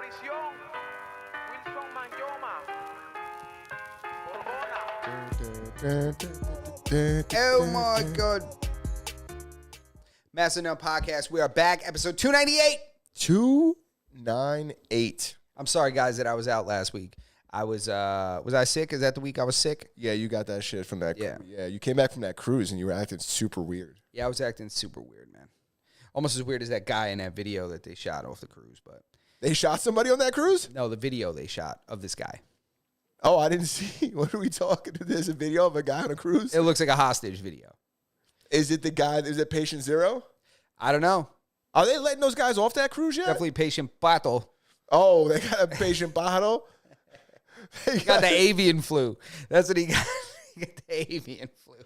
prisión. Wilson Manyoma. Borbona. Oh my God. Master Now Podcast. We are back. Episode 298. 298. I'm sorry, guys, that I was out last week. I was I sick? Is that the week I was sick? Yeah, you got that shit from that. Yeah. Yeah, you came back from that cruise and you were acting super weird. Yeah, I was acting super weird, man. Almost as weird as that guy in that video that they shot off the cruise, but They shot somebody on that cruise? no, the video they shot of this guy. Oh, I didn't see. What are we talking? There's a video of a guy on a cruise? It looks like a hostage video. Is it the guy? Is it Patient Zero? I don't know. Are they letting those guys off that cruise yet? Definitely Patient Pato. Oh, they got a Patient Bottle? They Got the avian flu. That's what he got. He got the avian flu.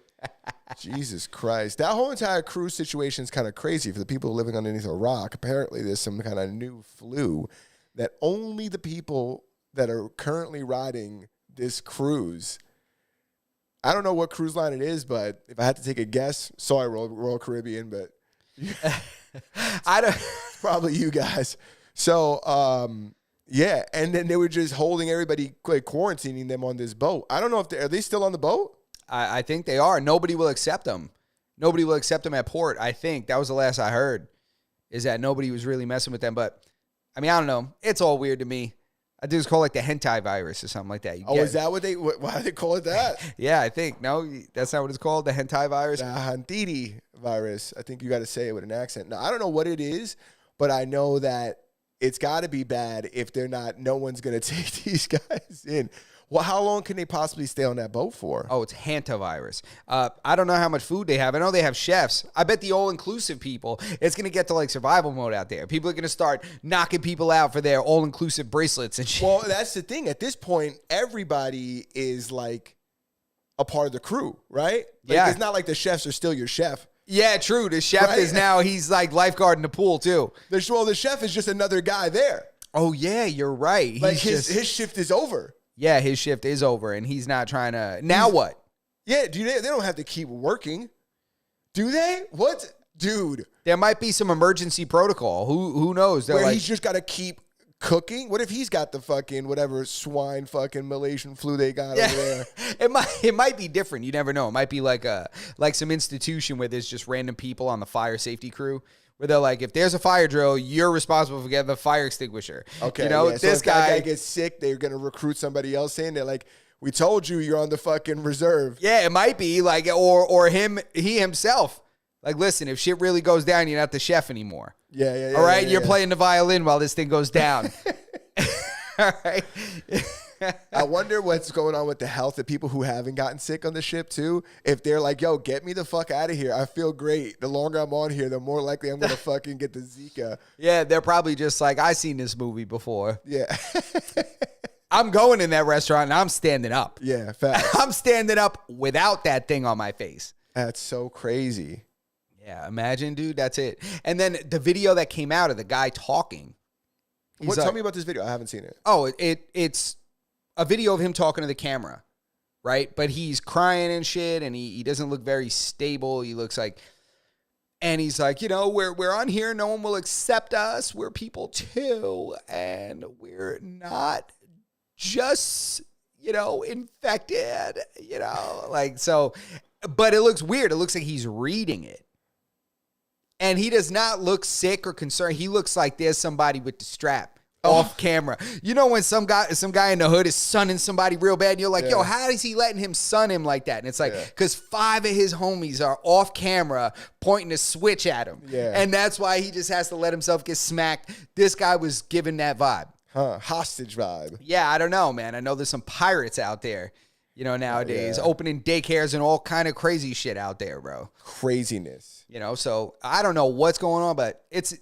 Jesus Christ. That whole entire cruise situation is kind of crazy for the people living underneath a rock. Apparently, there's some kind of new flu that only the people that are currently riding this cruise. I don't know what cruise line it is, but if I had to take a guess, sorry, Royal Caribbean, but I don't. it's probably you guys. So, yeah, and then they were just holding everybody, like, quarantining them on this boat. I don't know if are they still on the boat? I think they are. Nobody will accept them. Nobody will accept them at port. I think that was the last I heard, is that nobody was really messing with them. But I mean, I don't know. It's all weird to me. I think it's called like the hentai virus or something like that. Is that what why do they call it that? Yeah, I think. No, that's not what it's called, the hentai virus. The Hantidi virus. I think you got to say it with an accent. Now, I don't know what it is, but I know that it's got to be bad if they're not. No one's going to take these guys in. Well, how long can they possibly stay on that boat for? Oh, it's hantavirus. I don't know how much food they have. I know they have chefs. I bet the all-inclusive people, it's going to get to like survival mode out there. People are going to start knocking people out for their all-inclusive bracelets and shit. Well, that's the thing. At this point, everybody is like a part of the crew, right? Like, Yeah. It's not like the chefs are still your chef. Yeah, true. The chef Right. is now, he's like lifeguard in the pool too. The chef is just another guy there. Oh, yeah, you're right. Like He's his shift is over. Yeah, his shift is over, and he's not trying to. Now what? Yeah, they don't have to keep working. Do they? What? Dude. There might be some emergency protocol. Who knows? They're Where like, he's just got to keep cooking? What if he's got the fucking whatever swine fucking Malaysian flu they got over there? it might be different. You never know. It might be like some institution where there's just random people on the fire safety crew. Where they're like, if there's a fire drill, you're responsible for getting the fire extinguisher. Okay, you know, yeah. So this if that guy guy gets sick, they're gonna recruit somebody else in. They're like, we told you you're on the fucking reserve. Yeah, it might be like, or he himself. Like, listen, if shit really goes down, you're not the chef anymore. Yeah. All right, yeah, you're yeah. playing the violin while this thing goes down. All right. I wonder what's going on with the health of people who haven't gotten sick on the ship too. If they're like, yo, get me the fuck out of here. I feel great. The longer I'm on here, the more likely I'm gonna fucking get the Zika. Yeah, they're probably just like, I seen this movie before. Yeah. I'm going in that restaurant and I'm standing up. Yeah, facts. I'm standing up without that thing on my face. That's so crazy. Yeah, imagine, dude. That's it. And then the video that came out of the guy talking. he's Tell like- me about this video. I haven't seen it. Oh, it's a video of him talking to the camera, right? But he's crying and shit, and he doesn't look very stable. He looks like, and he's like, you know, we're on here. No one will accept us. We're people too, and we're not just, you know, infected, you know, like so. But it looks weird. It looks like he's reading it. And he does not look sick or concerned. He looks like there's somebody with the strap off camera. You know when some guy in the hood is sunning somebody real bad, and you're like, yo, how is he letting him sun him like that? And it's like, because 5 of his homies are off camera pointing a switch at him. Yeah. And that's why he just has to let himself get smacked. This guy was giving that vibe. Huh? Hostage vibe. Yeah, I don't know, man. I know there's some pirates out there, you know, nowadays, opening daycares and all kind of crazy shit out there, bro. Craziness. You know, so I don't know what's going on, but it's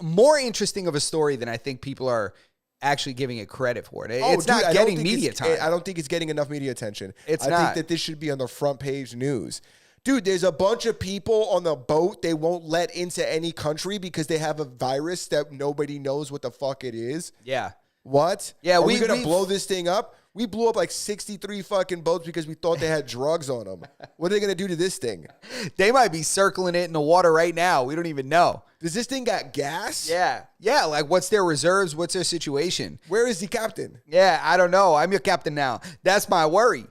more interesting of a story than I think people are actually giving it credit for. It's not getting media time. I don't think it's getting enough media attention. It's I not. think that this should be on the front page news. Dude, there's a bunch of people on the boat they won't let into any country because they have a virus that nobody knows what the fuck it is. Yeah. What? Yeah, Are we we've- gonna blow this thing up? We blew up like 63 fucking boats because we thought they had drugs on them. What are they gonna do to this thing? They might be circling it in the water right now. We don't even know. Does this thing got gas? Yeah. Yeah, like what's their reserves? What's their situation? Where is the captain? Yeah, I don't know. I'm your captain now. That's my worry.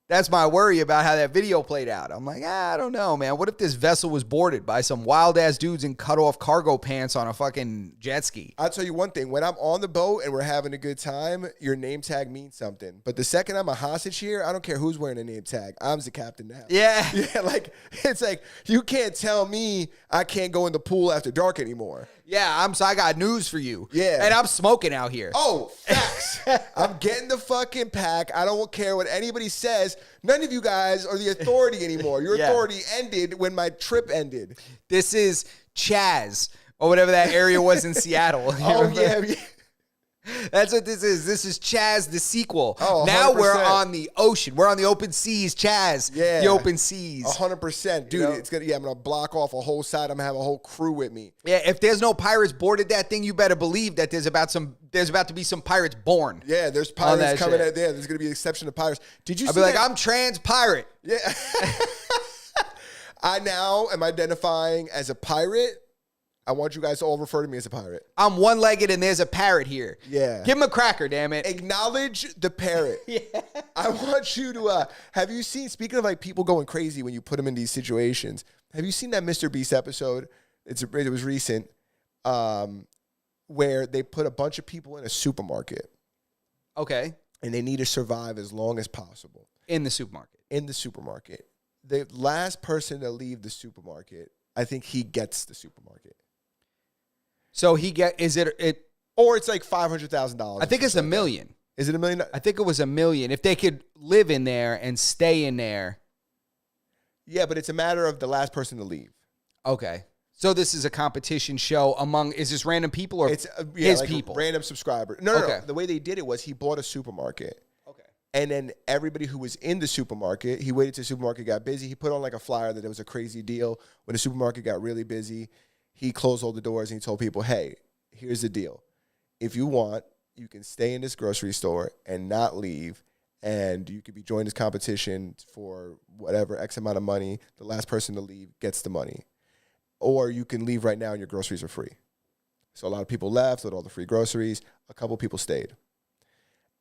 That's my worry about how that video played out. I'm like, I don't know, man. What if this vessel was boarded by some wild-ass dudes in cut-off cargo pants on a fucking jet ski? I'll tell you one thing. When I'm on the boat and we're having a good time, your name tag means something. But the second I'm a hostage here, I don't care who's wearing a name tag. I'm the captain now. Yeah. Yeah, like, it's like, you can't tell me I can't go in the pool after dark anymore. Yeah, I got news for you. Yeah. And I'm smoking out here. Oh, facts. I'm getting the fucking pack. I don't care what anybody says. None of you guys are the authority anymore. Your Yeah. authority ended when my trip ended. This is Chaz, or whatever that area was in Seattle. You Oh, remember? yeah. That's what this is. This is Chaz, the sequel. Oh, now we're 100%. on the ocean. We're on the open seas, Chaz. Yeah. The open seas. 100%. Dude, You know? it's gonna, I'm going to block off a whole side. I'm going to have a whole crew with me. Yeah, if there's no pirates boarded that thing, you better believe that there's about to be some pirates born. Yeah, there's that pirates coming shit. out there. There's going to be an exception of pirates. Did you I'll see be like, that? I'm trans pirate. Yeah. I now am identifying as a pirate. I want you guys to all refer to me as a pirate. I'm one-legged and there's a parrot here. Yeah. Give him a cracker, damn it. Acknowledge the parrot. Yeah. I want you to, have you seen, speaking of like people going crazy when you put them in these situations, have you seen that Mr. Beast episode? It was recent, where they put a bunch of people in a supermarket Okay. and they need to survive as long as possible In the supermarket. in the supermarket. The last person to leave the supermarket, I think he gets the supermarket. So Or it's like $500,000. I think it's $1 million. Is it $1 million? I think it was $1 million. If they could live in there and stay in there. Yeah, but it's a matter of the last person to leave. Okay. So this is a competition show is this random people or It's his like people? random subscriber. No. Okay. The way they did it was he bought a supermarket. Okay. And then everybody who was in the supermarket, he waited till the supermarket got busy. He put on like a flyer that it was a crazy deal. When the supermarket got really busy, he closed all the doors and he told people, hey, here's the deal. If you want, you can stay in this grocery store and not leave. And you could be joining this competition for whatever X amount of money. The last person to leave gets the money. Or you can leave right now and your groceries are free. So a lot of people left with all the free groceries. A couple people stayed.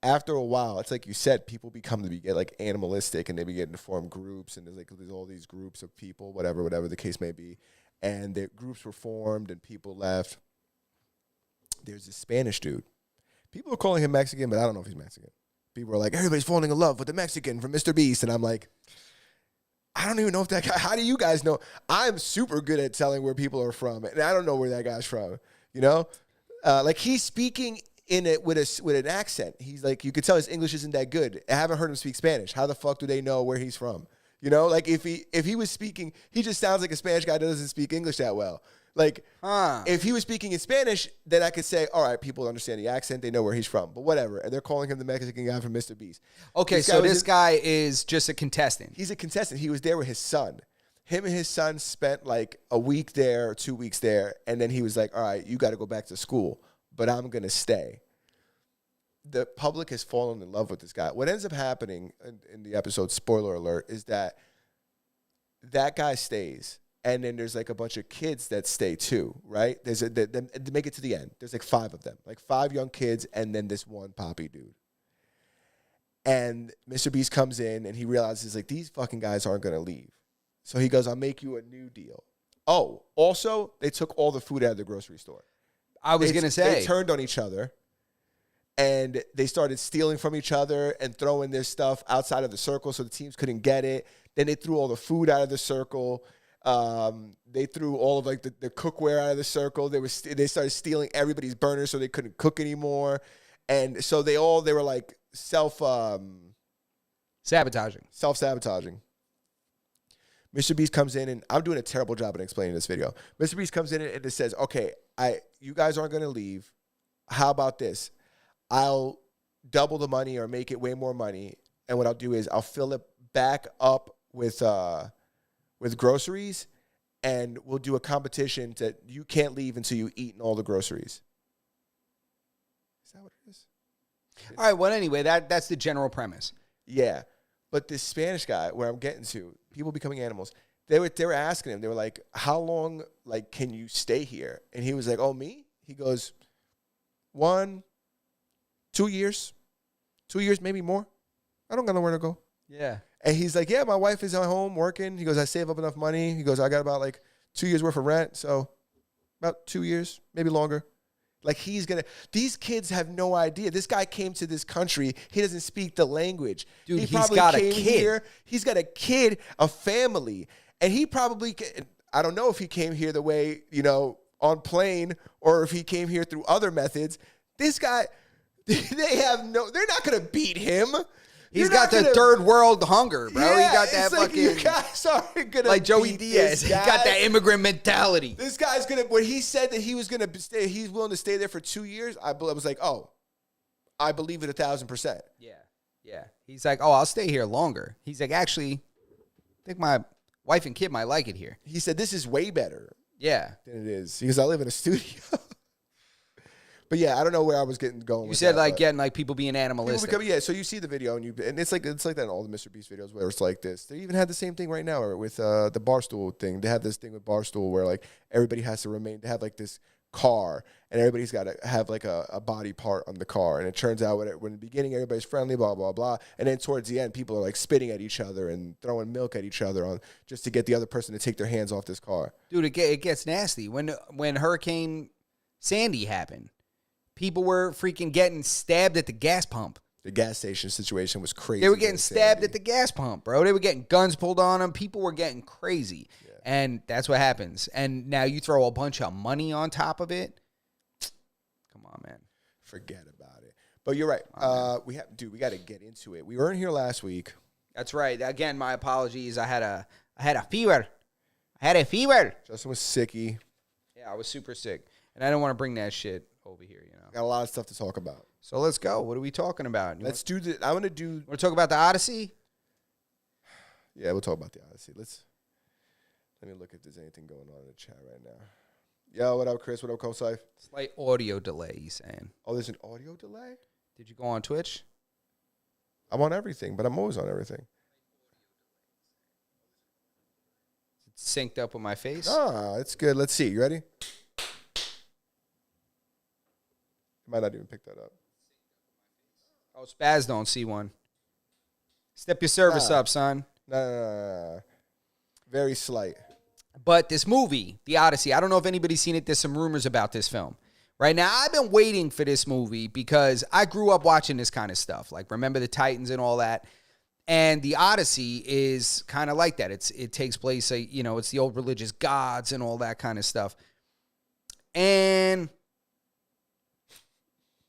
After a while, it's like you said, people get like animalistic and they begin to form groups, and there's all these groups of people, whatever the case may be. And the groups were formed and people left. There's this Spanish dude. People are calling him Mexican, but I don't know if he's Mexican. People are like, everybody's falling in love with the Mexican from Mr. Beast. And I'm like, I don't even know if that guy, how do you guys know? I'm super good at telling where people are from, and I don't know where that guy's from, you know? Like he's speaking in it with an accent. He's like, you could tell his English isn't that good. I haven't heard him speak Spanish. How the fuck do they know where he's from? You know, like if he was speaking, he just sounds like a Spanish guy that doesn't speak English that well. Like if he was speaking in Spanish, then I could say, all right, people understand the accent. They know where he's from, but whatever. And they're calling him the Mexican guy from Mr. Beast. Okay, so this guy is just a contestant. He's a contestant. He was there with his son. Him and his son spent like a week there or 2 weeks there. And then he was like, all right, you got to go back to school, but I'm going to stay. The public has fallen in love with this guy. What ends up happening in the episode, spoiler alert, is that guy stays. And then there's like a bunch of kids that stay too, right? They make it to the end. There's like 5 of them, like 5 young kids, and then this one poppy dude. And Mr. Beast comes in and he realizes like these fucking guys aren't gonna leave. So he goes, I'll make you a new deal. Oh, also, they took all the food out of the grocery store. I was going to say. They turned on each other and they started stealing from each other and throwing their stuff outside of the circle so the teams couldn't get it. Then they threw all the food out of the circle. They threw all of like the cookware out of the circle. They started stealing everybody's burners so they couldn't cook anymore. And so they were like Sabotaging. self-sabotaging. Mr. Beast comes in, and I'm doing a terrible job at explaining this video. Mr. Beast comes in and it says, okay, you guys aren't going to leave. How about this? I'll double the money or make it way more money. And what I'll do is I'll fill it back up with groceries, and we'll do a competition that you can't leave until you eat all the groceries. Is that what it is? All right. Well, anyway, that's the general premise. Yeah. But this Spanish guy, where I'm getting to, people becoming animals, they were asking him, they were like, how long, like, can you stay here? And he was like, oh, me? He goes, 1, 2 years. 2 years, maybe more. I don't got nowhere to go. Yeah. And he's like, yeah, my wife is at home working. He goes, I save up enough money. He goes, I got about like 2 years worth of rent. So about 2 years, maybe longer. Like these kids have no idea. This guy came to this country. He doesn't speak the language. Dude, he he's got a kid. Here, he's got a kid, a family. And he probably, I don't know if he came here the way, on plane or if he came here through other methods. This guy, they're not going to beat him. He's got the third world hunger, bro. Yeah, he got that like fucking, you guys aren't gonna like Joey beat Diaz. this He guy. got that immigrant mentality. This guy's when he said that he was gonna stay, he's willing to stay there for 2 years. I was like, oh, I believe it 1,000%. Yeah. He's like, oh, I'll stay here longer. He's like, actually, I think my wife and kid might like it here. He said this is way better Yeah. than it is because I live in a studio. But yeah, I don't know where I was going. You said like getting like people being animalistic. So you see the video and it's like that in all the Mr. Beast videos where it's like this. They even had the same thing right now with the Barstool thing. They have this thing with Barstool where like everybody has to they have like this car and everybody's got to have like a body part on the car. And it turns out when in the beginning everybody's friendly, blah, blah, blah. And then towards the end, people are like spitting at each other and throwing milk at each other just to get the other person to take their hands off this car. Dude, it gets nasty. When Hurricane Sandy happened, people were freaking getting stabbed at the gas pump. The gas station situation was crazy. They were getting stabbed at the gas pump, bro. They were getting guns pulled on them. People were getting crazy. Yeah. And that's what happens. And now you throw a bunch of money on top of it. Come on, man. Forget about it. But you're right. We got to get into it. We weren't here last week. That's right. Again, my apologies. I had a fever. Justin was sicky. Yeah, I was super sick. And I don't want to bring that shit over here, Got a lot of stuff to talk about. So let's go. What are we talking about? I want to talk about the Odyssey? Yeah, we'll talk about the Odyssey. Let me look if there's anything going on in the chat right now. Yo, what up, Chris? What up, Kosai? Slight audio delay, he's saying. Oh, there's an audio delay? Did you go on Twitch? I'm on everything, but I'm always on everything. It's synced up with my face? Ah, it's good. Let's see. You ready? Might not even pick that up. Oh, Spaz don't see one. Step your service up, son. No. Very slight. But this movie, The Odyssey, I don't know if anybody's seen it. There's some rumors about this film. Right now, I've been waiting for this movie because I grew up watching this kind of stuff. Like, Remember the Titans and all that. And The Odyssey is kind of like that. It takes place, it's the old religious gods and all that kind of stuff. And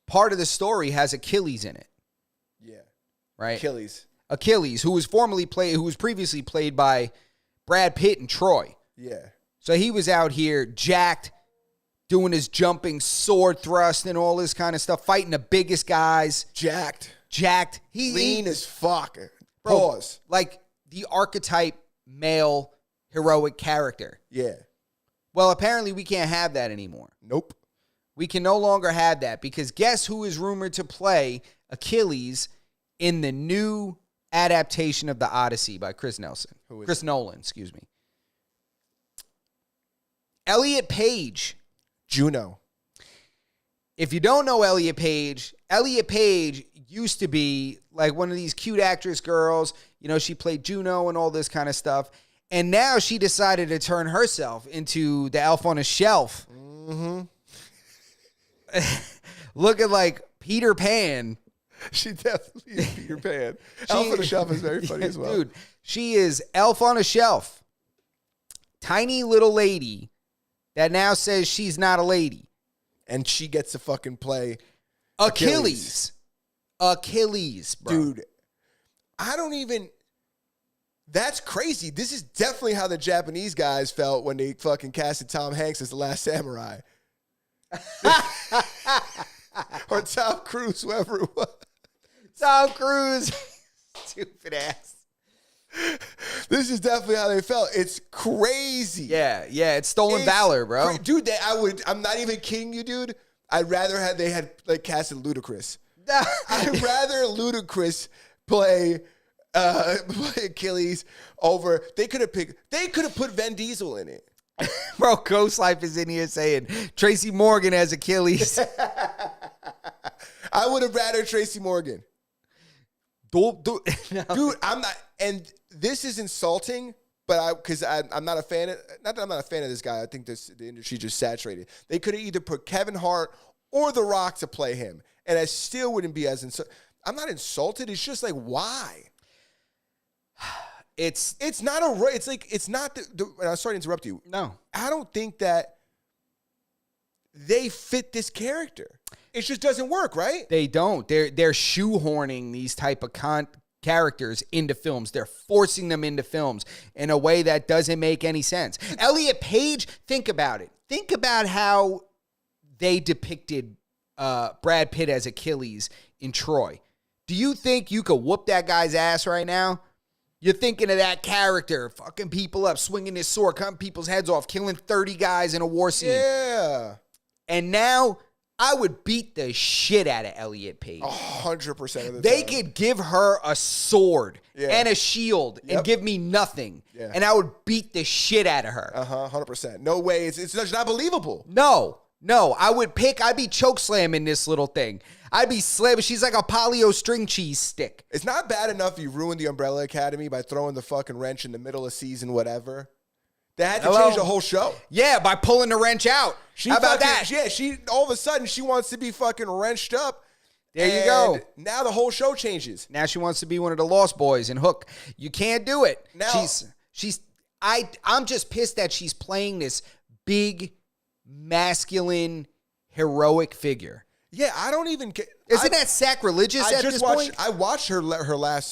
part of the story has Achilles in it. Yeah. Right? Achilles, who was previously played by Brad Pitt and Troy. Yeah. So he was out here jacked, doing his jumping sword thrust and all this kind of stuff, fighting the biggest guys. Jacked. He lean as fuck. Bro, Pause. like the archetype male heroic character. Yeah. Well, apparently we can't have that anymore. Nope. We can no longer have that because guess who is rumored to play Achilles in the new adaptation of The Odyssey by Chris Nolan, excuse me. Elliot Page. Juno. If you don't know Elliot Page used to be like one of these cute actress girls. She played Juno and all this kind of stuff. And now she decided to turn herself into the elf on a shelf. Mm-hmm. Looking like Peter Pan. She definitely is Peter Pan. Elf on a Shelf is very funny as well. Dude, she is Elf on a Shelf. Tiny little lady that now says she's not a lady. And she gets to fucking play Achilles, bro. Dude, that's crazy. This is definitely how the Japanese guys felt when they fucking casted Tom Hanks as The Last Samurai. Or Tom Cruise, whoever it was. Tom Cruise. Stupid ass. This is definitely how they felt. It's crazy. Yeah, it's stolen valor, bro. Dude, I'm not even kidding you, dude. I'd rather they had like casted Ludacris. I'd rather Ludacris play Achilles over. They could have put Vin Diesel in it. Bro, Ghost Life is in here saying Tracy Morgan as Achilles. I would have rather Tracy Morgan. No. Dude, I'm not, and this is insulting, but I'm not a fan of, not that I'm not a fan of this guy. I think the industry just saturated. They could have either put Kevin Hart or The Rock to play him, and I still wouldn't be as insulted. I'm not insulted. It's just like, why? It's not it's like, it's not and I'm sorry to interrupt you. No. I don't think that they fit this character. It just doesn't work, right? They don't. They're shoehorning these type of characters into films. They're forcing them into films in a way that doesn't make any sense. Elliot Page, think about it. Think about how they depicted Brad Pitt as Achilles in Troy. Do you think you could whoop that guy's ass right now? You're thinking of that character, fucking people up, swinging his sword, cutting people's heads off, killing 30 guys in a war scene. Yeah. And now I would beat the shit out of Elliot Page. 100% of the time. They could give her a sword Yeah. and a shield and give me nothing. Yeah. And I would beat the shit out of her. 100%. No way. It's just not believable. No, I'd be choke slamming this little thing. I'd be slamming. She's like a polio string cheese stick. It's not bad enough you ruined the Umbrella Academy by throwing the fucking wrench in the middle of season, whatever. They had to change the whole show. Yeah, by pulling the wrench out. How about that? Yeah, she all of a sudden she wants to be fucking wrenched up. There you go. Now the whole show changes. Now she wants to be one of the Lost Boys and Hook. You can't do it. Now I'm just pissed that she's playing this big, masculine, heroic figure. Yeah, I don't even get. Isn't that sacrilegious at this point? I watched her last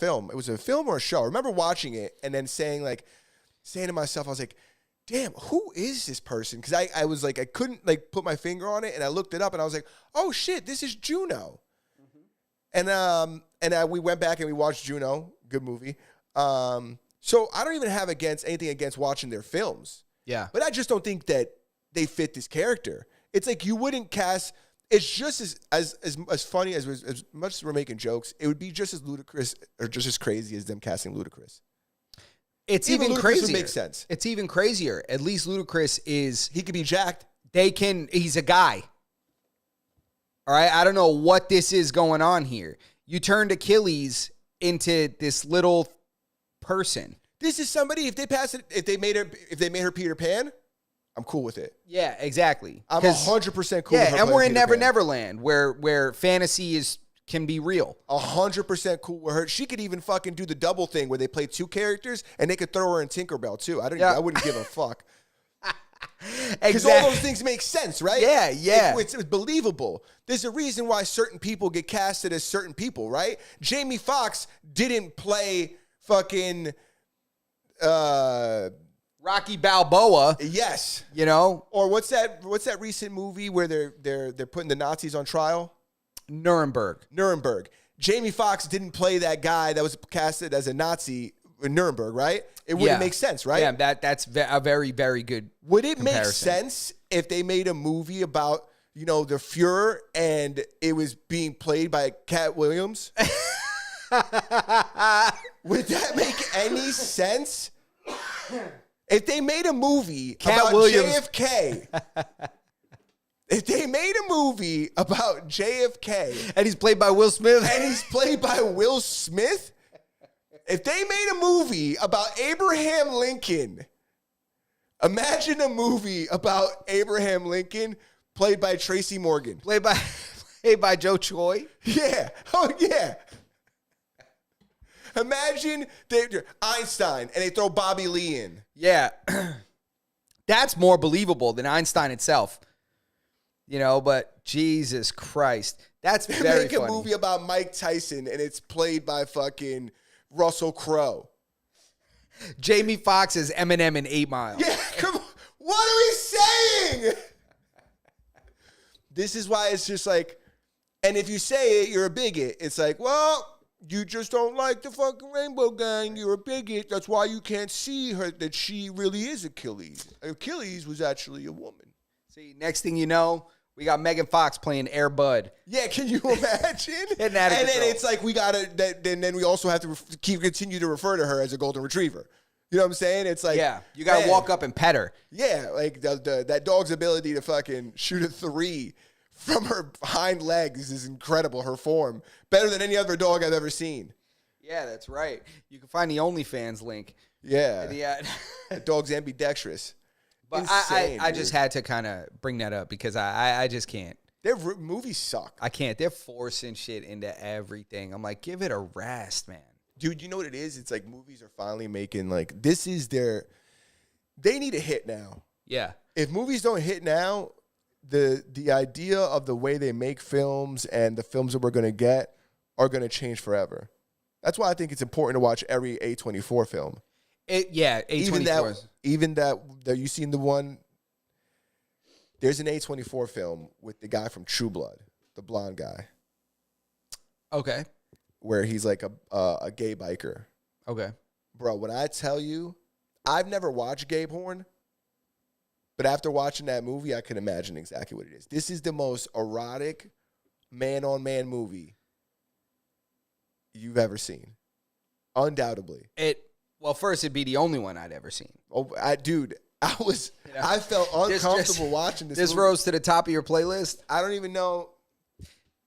film. It was a film or a show. I remember watching it and then saying to myself, I was like, damn, who is this person? Because I was like, I couldn't like put my finger on it, and I looked it up, and I was like, oh shit, this is Juno. Mm-hmm. And we went back and we watched Juno, good movie. So I don't even have anything against watching their films. Yeah. But I just don't think that they fit this character. It's like you wouldn't cast. It's just as funny as much as we're making jokes. It would be just as ludicrous or just as crazy as them casting Ludacris. It's even Ludacris crazier. would make sense. It's even crazier. At least Ludacris He could be jacked. He's a guy. All right. I don't know what this is going on here. You turned Achilles into this little person. This is somebody. If they made her Peter Pan, I'm cool with it. Yeah, exactly. I'm 100% cool. Yeah, with her and we're in playing Never Peter Pan. Neverland, where fantasy can be real. 100% cool with her. She could even fucking do the double thing where they play two characters and they could throw her in Tinkerbell too. I wouldn't give a fuck. Because all those things make sense, right? Yeah. It's believable. There's a reason why certain people get casted as certain people, right? Jamie Foxx didn't play fucking Rocky Balboa. Yes. You know? Or what's that recent movie where they're putting the Nazis on trial? Nuremberg. Jamie Foxx didn't play that guy that was casted as a Nazi in Nuremberg, right? It wouldn't make sense, right? Yeah, that's a very, very good Would it make comparison. sense if they made a movie about, the Fuhrer and it was being played by Cat Williams? Would that make any sense? If they made a movie about JFK, if they made a movie about JFK, and he's played by Will Smith, if they made a movie about Abraham Lincoln, imagine a movie about Abraham Lincoln played by Tracy Morgan, played by Joe Choi. Yeah, oh yeah. Imagine Einstein and they throw Bobby Lee in. Yeah. That's more believable than Einstein itself. But Jesus Christ. That's very Make funny. a movie about Mike Tyson and it's played by fucking Russell Crowe. Jamie Foxx is Eminem in 8 Mile. Yeah, come on. What are we saying? This is why it's just like, and if you say it, you're a bigot. It's like, well, you just don't like the fucking Rainbow Gang. You're a bigot. That's why you can't see her, that she really is Achilles. Achilles was actually a woman. See, next thing you know, We got Megan Fox playing Air Bud. Yeah, can you imagine? Getting out of and then control. it's like we gotta. Then we also have to continue to refer to her as a golden retriever. You know what I'm saying? It's like, Yeah, you got to man, walk up and pet her. Yeah, like that dog's ability to fucking shoot a 3 from her hind legs is incredible. Her form better than any other dog I've ever seen. Yeah, that's right. You can find the OnlyFans link. Yeah, Yeah. the dog's ambidextrous. But Insane, I dude. just had to kind of bring that up because I just can't. Their movies suck. I can't. They're forcing shit into everything. I'm like, give it a rest, man. Dude, you know what it is? It's like movies are finally making, like, this is they need a hit now. Yeah. If movies don't hit now, the idea of the way they make films and the films that we're going to get are going to change forever. That's why I think it's important to watch every A24 film. A24. Even that you seen the one, there's an A24 film with the guy from True Blood, the blonde guy, Okay. where he's like a gay biker. Okay. Bro, when I tell you, I've never watched gay porn, but after watching that movie, I can imagine exactly what it is. This is the most erotic man-on-man movie you've ever seen. Undoubtedly. Well, first, it'd be the only one I'd ever seen. Oh, I felt uncomfortable watching this This movie. rose to the top of your playlist? I don't even know.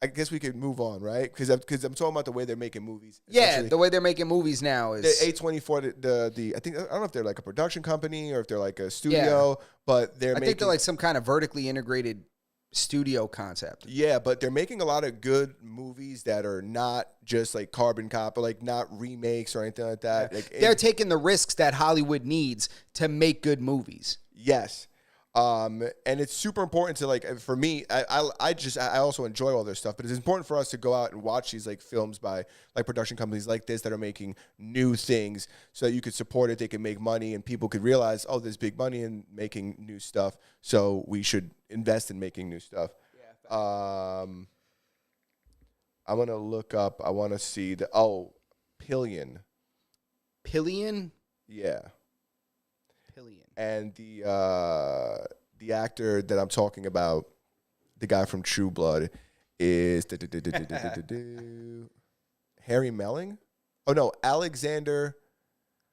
I guess we could move on, right? Because I'm talking about the way they're making movies. Yeah, Essentially, the way they're making movies now the is... A24, I don't know if they're like a production company or if they're like a studio, but I think they're like some kind of vertically integrated studio concept. Yeah, but they're making a lot of good movies that are not just like carbon copy, like not remakes or anything like that. Like They're taking the risks that Hollywood needs to make good movies. yes. And it's super important to, like, for me, I also enjoy all this stuff, but it's important for us to go out and watch these like films by like production companies like this that are making new things so that you could support it, they can make money, and people could realize, oh, there's big money in making new stuff, so we should invest in making new stuff. Yeah. I'm gonna look up. I want to see Pillion. Pillion? Yeah. Pillion. And the actor that I'm talking about, the guy from True Blood, is Harry Melling. Oh no, Alexander.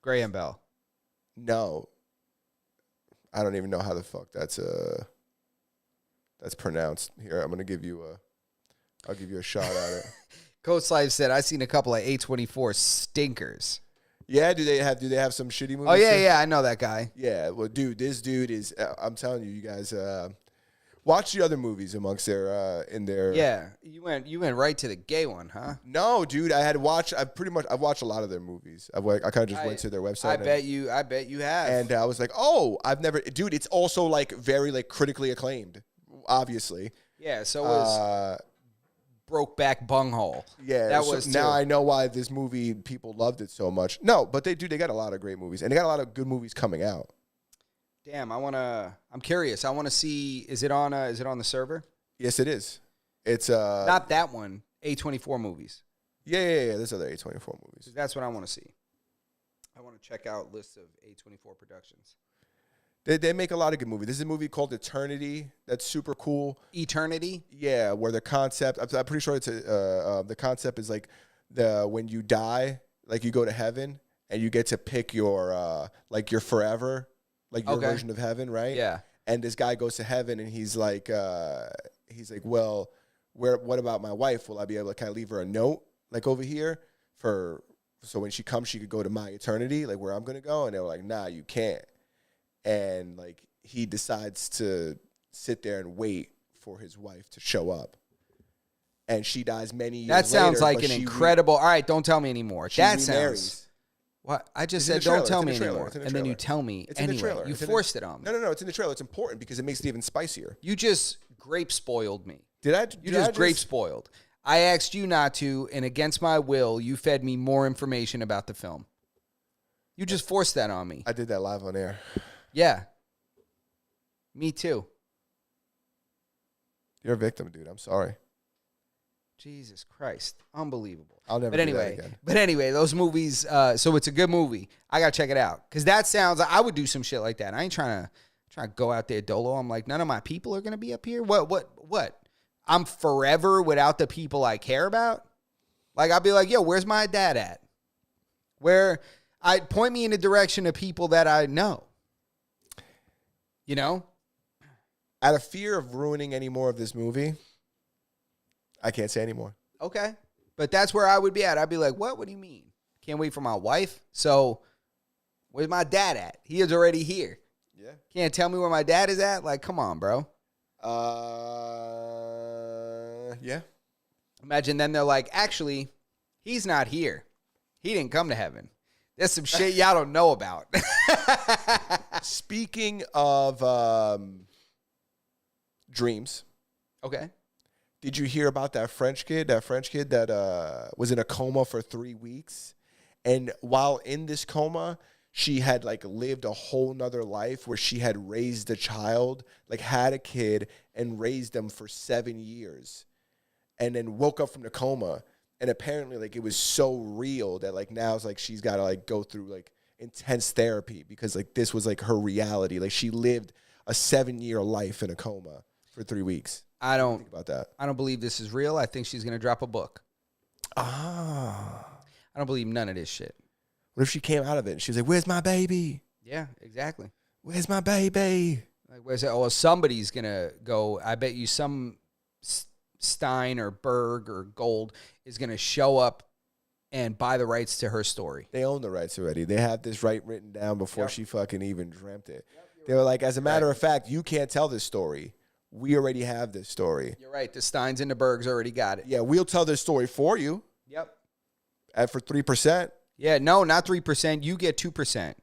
Graham Bell. No, I don't even know how the fuck that's pronounced. Here, I'm gonna give you I'll give you a shot at it. Coach Life said, "I seen a couple of A24 stinkers." Yeah, do they have some shitty movies? Oh yeah, too? yeah, I know that guy. Yeah, well, dude, this dude is. I'm telling you, you guys, watch the other movies amongst their in their. Yeah, you went right to the gay one, huh? No, dude, I've watched a lot of their movies. I kind of just went to their website. I bet you have. And I was like, oh, I've never, dude. It's also like very like critically acclaimed, obviously. yeah, so was Brokeback Bunghole. Yeah, that so was now too. I know why this movie people loved it so much. No, but they got a lot of great movies, and they got a lot of good movies coming out. Damn, I'm curious. I want to see. Is it on the server? Yes, it is. It's Not that one. A24 movies. yeah. There's other A24 movies. That's what I want to see. I want to check out lists of A24 productions. They make a lot of good movies. This is a movie called Eternity that's super cool. Eternity. Yeah, where the concept, I'm pretty sure it's the concept is like when you die, like you go to heaven and you get to pick your like your forever, like your Okay. version of heaven, right? Yeah. And this guy goes to heaven and he's like, well, what about my wife? Will I be able to kind of leave her a note like over here so when she comes, she could go to my eternity, like where I'm gonna go? And they were like, nah, you can't. And like he decides to sit there and wait for his wife to show up, and she dies many years. That sounds later, like but an incredible. All right, don't tell me anymore. she That remarries. sounds. What I just It's in said. the trailer. Don't tell It's in me the trailer. anymore, It's in the and then you trailer. tell me It's in the anyway. trailer. You It's in forced it on me. No, it's in the trailer. It's important because it makes it even spicier. You just grape spoiled me. Did I? You just grape spoiled. I asked you not to, and against my will, you fed me more information about the film. You just forced that on me. I did that live on air. Yeah. Me too. You're a victim, dude. I'm sorry. Jesus Christ. Unbelievable. I'll never But do anyway, that again. those movies, so it's a good movie. I got to check it out. Because that sounds, I would do some shit like that. I ain't trying to go out there dolo. I'm like, none of my people are going to be up here. What what? I'm forever without the people I care about? Like, I'll be like, yo, where's my dad at? Point me in the direction of people that I know. You know? Out of fear of ruining any more of this movie, I can't say anymore. Okay. But that's where I would be at. I'd be like, what? What do you mean? Can't wait for my wife? So, where's my dad at? He is already here. Yeah. Can't tell me where my dad is at? Like, come on, bro. Yeah. Imagine then they're like, actually, he's not here. He didn't come to heaven. There's some shit y'all don't know about. Speaking of dreams. Okay. Did you hear about that French kid? That French kid that was in a coma for 3 weeks. And while in this coma, she had like lived a whole nother life where she had raised a child, like had a kid and raised them for 7 years. And then woke up from the coma. And apparently like it was so real that like now it's like she's got to like go through like intense therapy because like this was like her reality. Like she lived a 7-year life in a coma for 3 weeks. I don't Think about that. I don't believe this is real. I think she's going to drop a book. Ah. I don't believe none of this shit. What if she came out of it and she was like, where's my baby? Yeah, exactly. Where's my baby? Like, where's it? Oh, somebody's going to go. I bet you some Stein or Berg or Gold is going to show up and buy the rights to her story. They own the rights already. They have this right written down before Yep. she fucking even dreamt it. They were like, as a matter of fact, you can't tell this story. We already have this story. You're right. The Steins and the Bergs already got it. Yeah, we'll tell this story for you. Yep. And for 3%. Yeah, no, not 3%. You get 2%.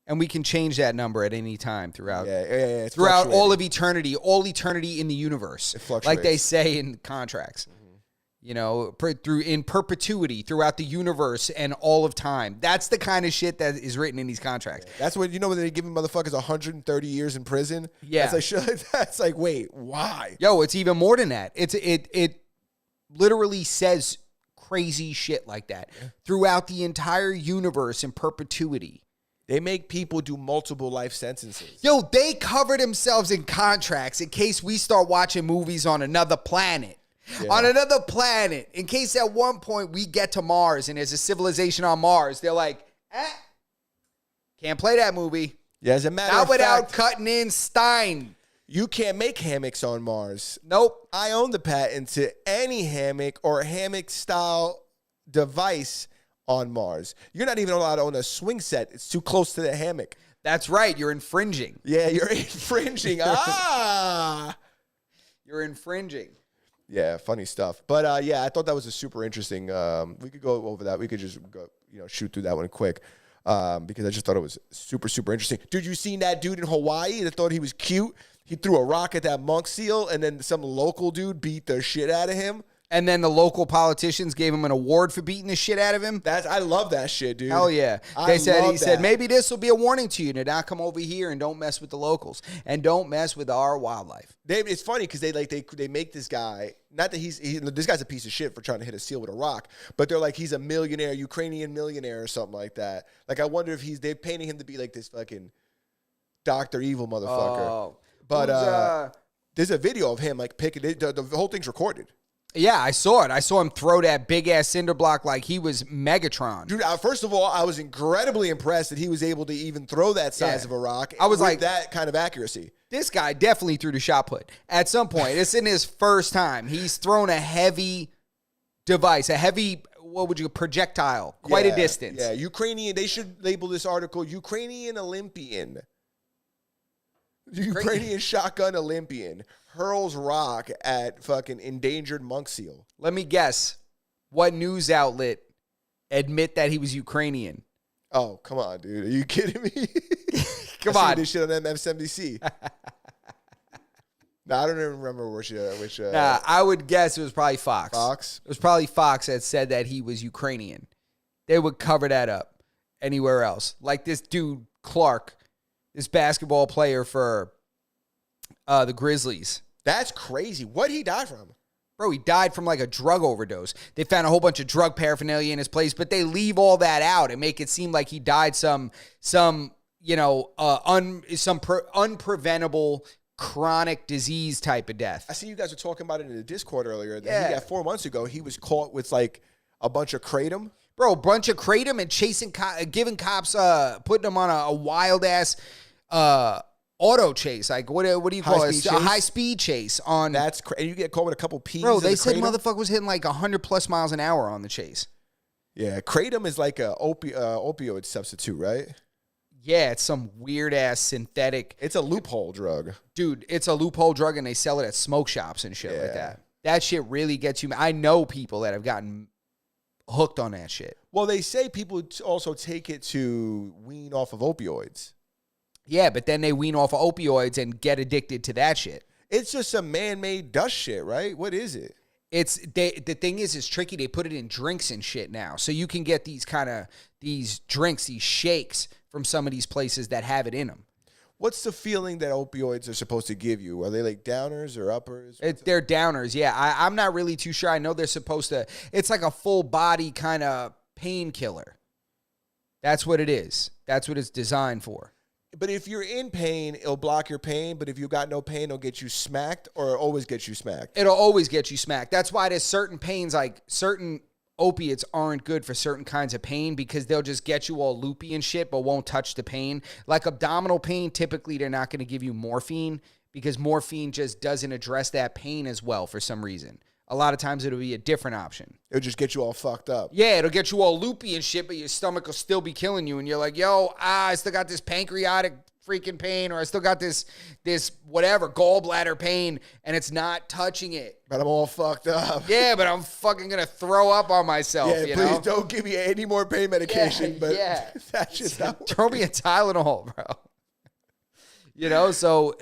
And we can change that number at any time throughout It's throughout fluctuating. all eternity in the universe. It fluctuates. Like they say in contracts. You know, in perpetuity throughout the universe and all of time. That's the kind of shit that is written in these contracts. That's when, you know, when they give motherfuckers 130 years in prison? Yeah. That's like, that's like, wait, why? Yo, it's even more than that. It literally says crazy shit like that throughout the entire universe in perpetuity. They make people do multiple life sentences. Yo, they cover themselves in contracts in case we start watching movies on another planet. Yeah. On another planet, in case at one point we get to Mars and there's a civilization on Mars, they're like, can't play that movie. Yeah, as a matter Not of without fact, cutting in Stein. you can't make hammocks on Mars. Nope. I own the patent to any hammock or hammock-style device on Mars. You're not even allowed to own a swing set. It's too close to the hammock. That's right. You're infringing. Yeah, you're infringing. You're infringing. Yeah, funny stuff. But yeah, I thought that was a super interesting. We could go over that. We could just go, shoot through that one quick because I just thought it was super, super interesting. Dude, you seen that dude in Hawaii that thought he was cute? He threw a rock at that monk seal, and then some local dude beat the shit out of him. And then the local politicians gave him an award for beating the shit out of him. I love that shit, dude. Hell yeah. He He said, maybe this will be a warning to you to not come over here and don't mess with the locals and don't mess with our wildlife. It's funny because they make this guy, not that this guy's a piece of shit for trying to hit a seal with a rock, but they're like, he's a millionaire, Ukrainian millionaire or something like that. Like, I wonder if they're painting him to be like this fucking Dr. Evil motherfucker. Oh. But there's a video of him like picking it. The whole thing's recorded. Yeah, I saw it. I saw him throw that big ass cinder block like he was Megatron. Dude, first of all, I was incredibly impressed that he was able to even throw that size of a rock. I was with like, that kind of accuracy. This guy definitely threw the shot put. At some point, it's in his first time. He's thrown a heavy device, projectile, quite a distance. Yeah, Ukrainian, they should label this article Ukrainian Olympian. Ukrainian shotgun Olympian hurls rock at fucking endangered monk seal. Let me guess. What news outlet admit that he was Ukrainian? Oh, come on, dude. Are you kidding me? Come I on. seen this shit on MSNBC. No, I don't even remember which I would guess it was probably Fox. Fox? It was probably Fox that said that he was Ukrainian. They would cover that up anywhere else. Like this dude, Clark, this basketball player for the Grizzlies. That's crazy. What'd he die from? Bro, he died from like a drug overdose. They found a whole bunch of drug paraphernalia in his place, but they leave all that out and make it seem like he died some unpreventable chronic disease type of death. I see you guys were talking about it in the Discord earlier. Yeah. He got 4 months ago. He was caught with like a bunch of kratom. Bro, bunch of kratom and chasing, giving cops, putting them on a wild ass auto chase. Like what do you call it? A high speed chase on. And you get caught with a couple P's. Bro, they said kratom? motherfucker was hitting like 100+ miles an hour on the chase. Yeah, kratom is like a opioid substitute, right? Yeah, it's some weird ass synthetic. It's a loophole drug. Dude, it's a loophole drug and they sell it at smoke shops and shit like that. That shit really gets you. I know people that have gotten hooked on that shit. Well, they say people also take it to wean off of opioids. Yeah, but then they wean off of opioids and get addicted to that shit. It's just some man-made dust shit, right? What is it? The thing is, it's tricky. They put it in drinks and shit now. So you can get these drinks, these shakes from some of these places that have it in them. What's the feeling that opioids are supposed to give you? Are they like downers or uppers? They're downers, yeah. I'm not really too sure. I know they're supposed to. It's like a full body kind of painkiller. That's what it is. That's what it's designed for. But if you're in pain, it'll block your pain. But if you got no pain, it'll get you smacked or always get you smacked. It'll always get you smacked. That's why there's certain pains, like certain opiates aren't good for certain kinds of pain because they'll just get you all loopy and shit, but won't touch the pain. Like abdominal pain, typically they're not going to give you morphine because morphine just doesn't address that pain as well for some reason. A lot of times it'll be a different option. It'll just get you all fucked up. Yeah, it'll get you all loopy and shit, but your stomach will still be killing you. And you're like, yo, I still got this pancreatic freaking pain, or I still got this whatever, gallbladder pain, and it's not touching it. But I'm all fucked up. Yeah, but I'm fucking going to throw up on myself, Yeah, please don't give me any more pain medication. But that's just not throw me a Tylenol, bro. So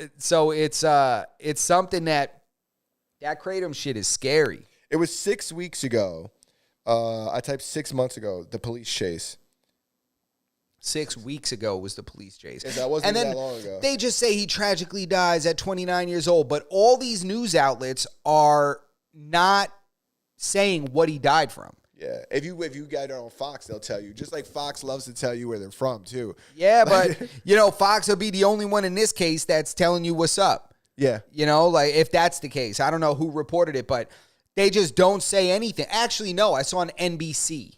it's something that kratom shit is scary. It was 6 weeks ago. I typed 6 months ago, the police chase. 6 weeks ago was the police chase. Yeah, that wasn't that long ago. They just say he tragically dies at 29 years old, but all these news outlets are not saying what he died from. Yeah, if you got it on Fox, they'll tell you. Just like Fox loves to tell you where they're from, too. Yeah, but, Fox will be the only one in this case that's telling you what's up. Yeah. Like if that's the case. I don't know who reported it, but they just don't say anything. Actually, no, I saw on NBC,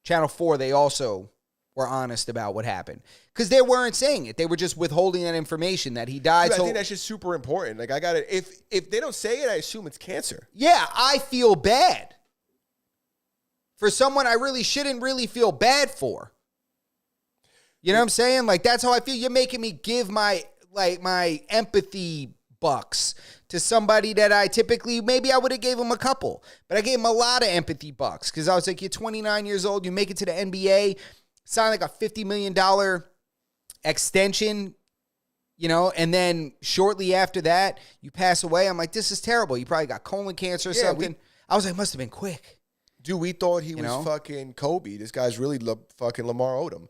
Channel 4, they also were honest about what happened. Because they weren't saying it. They were just withholding that information that he died. Dude, I think that's just super important. Like, I got it. If they don't say it, I assume it's cancer. Yeah, I feel bad for someone I really shouldn't really feel bad for. You know what I'm saying? Like, that's how I feel. You're making me give my empathy bucks to somebody that I typically, maybe I would have gave him a couple, but I gave him a lot of empathy bucks because I was like, you're 29 years old, you make it to the NBA, sign like a $50 million extension, and then shortly after that, you pass away. I'm like, this is terrible. You probably got colon cancer or something. I was like, must have been quick. Dude, we thought he was fucking Kobe. This guy's really fucking Lamar Odom.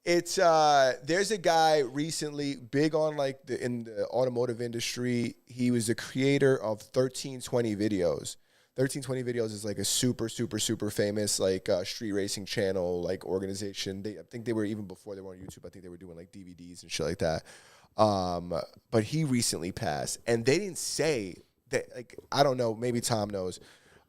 It's there's a guy recently big on in the automotive industry. He was the creator of 1320 Videos. 1320 Videos is like a super, super, super famous street racing channel organization. I think they were, even before they were on YouTube, I think they were doing DVDs and shit like that. But he recently passed, and they didn't say that. I don't know, maybe Tom knows.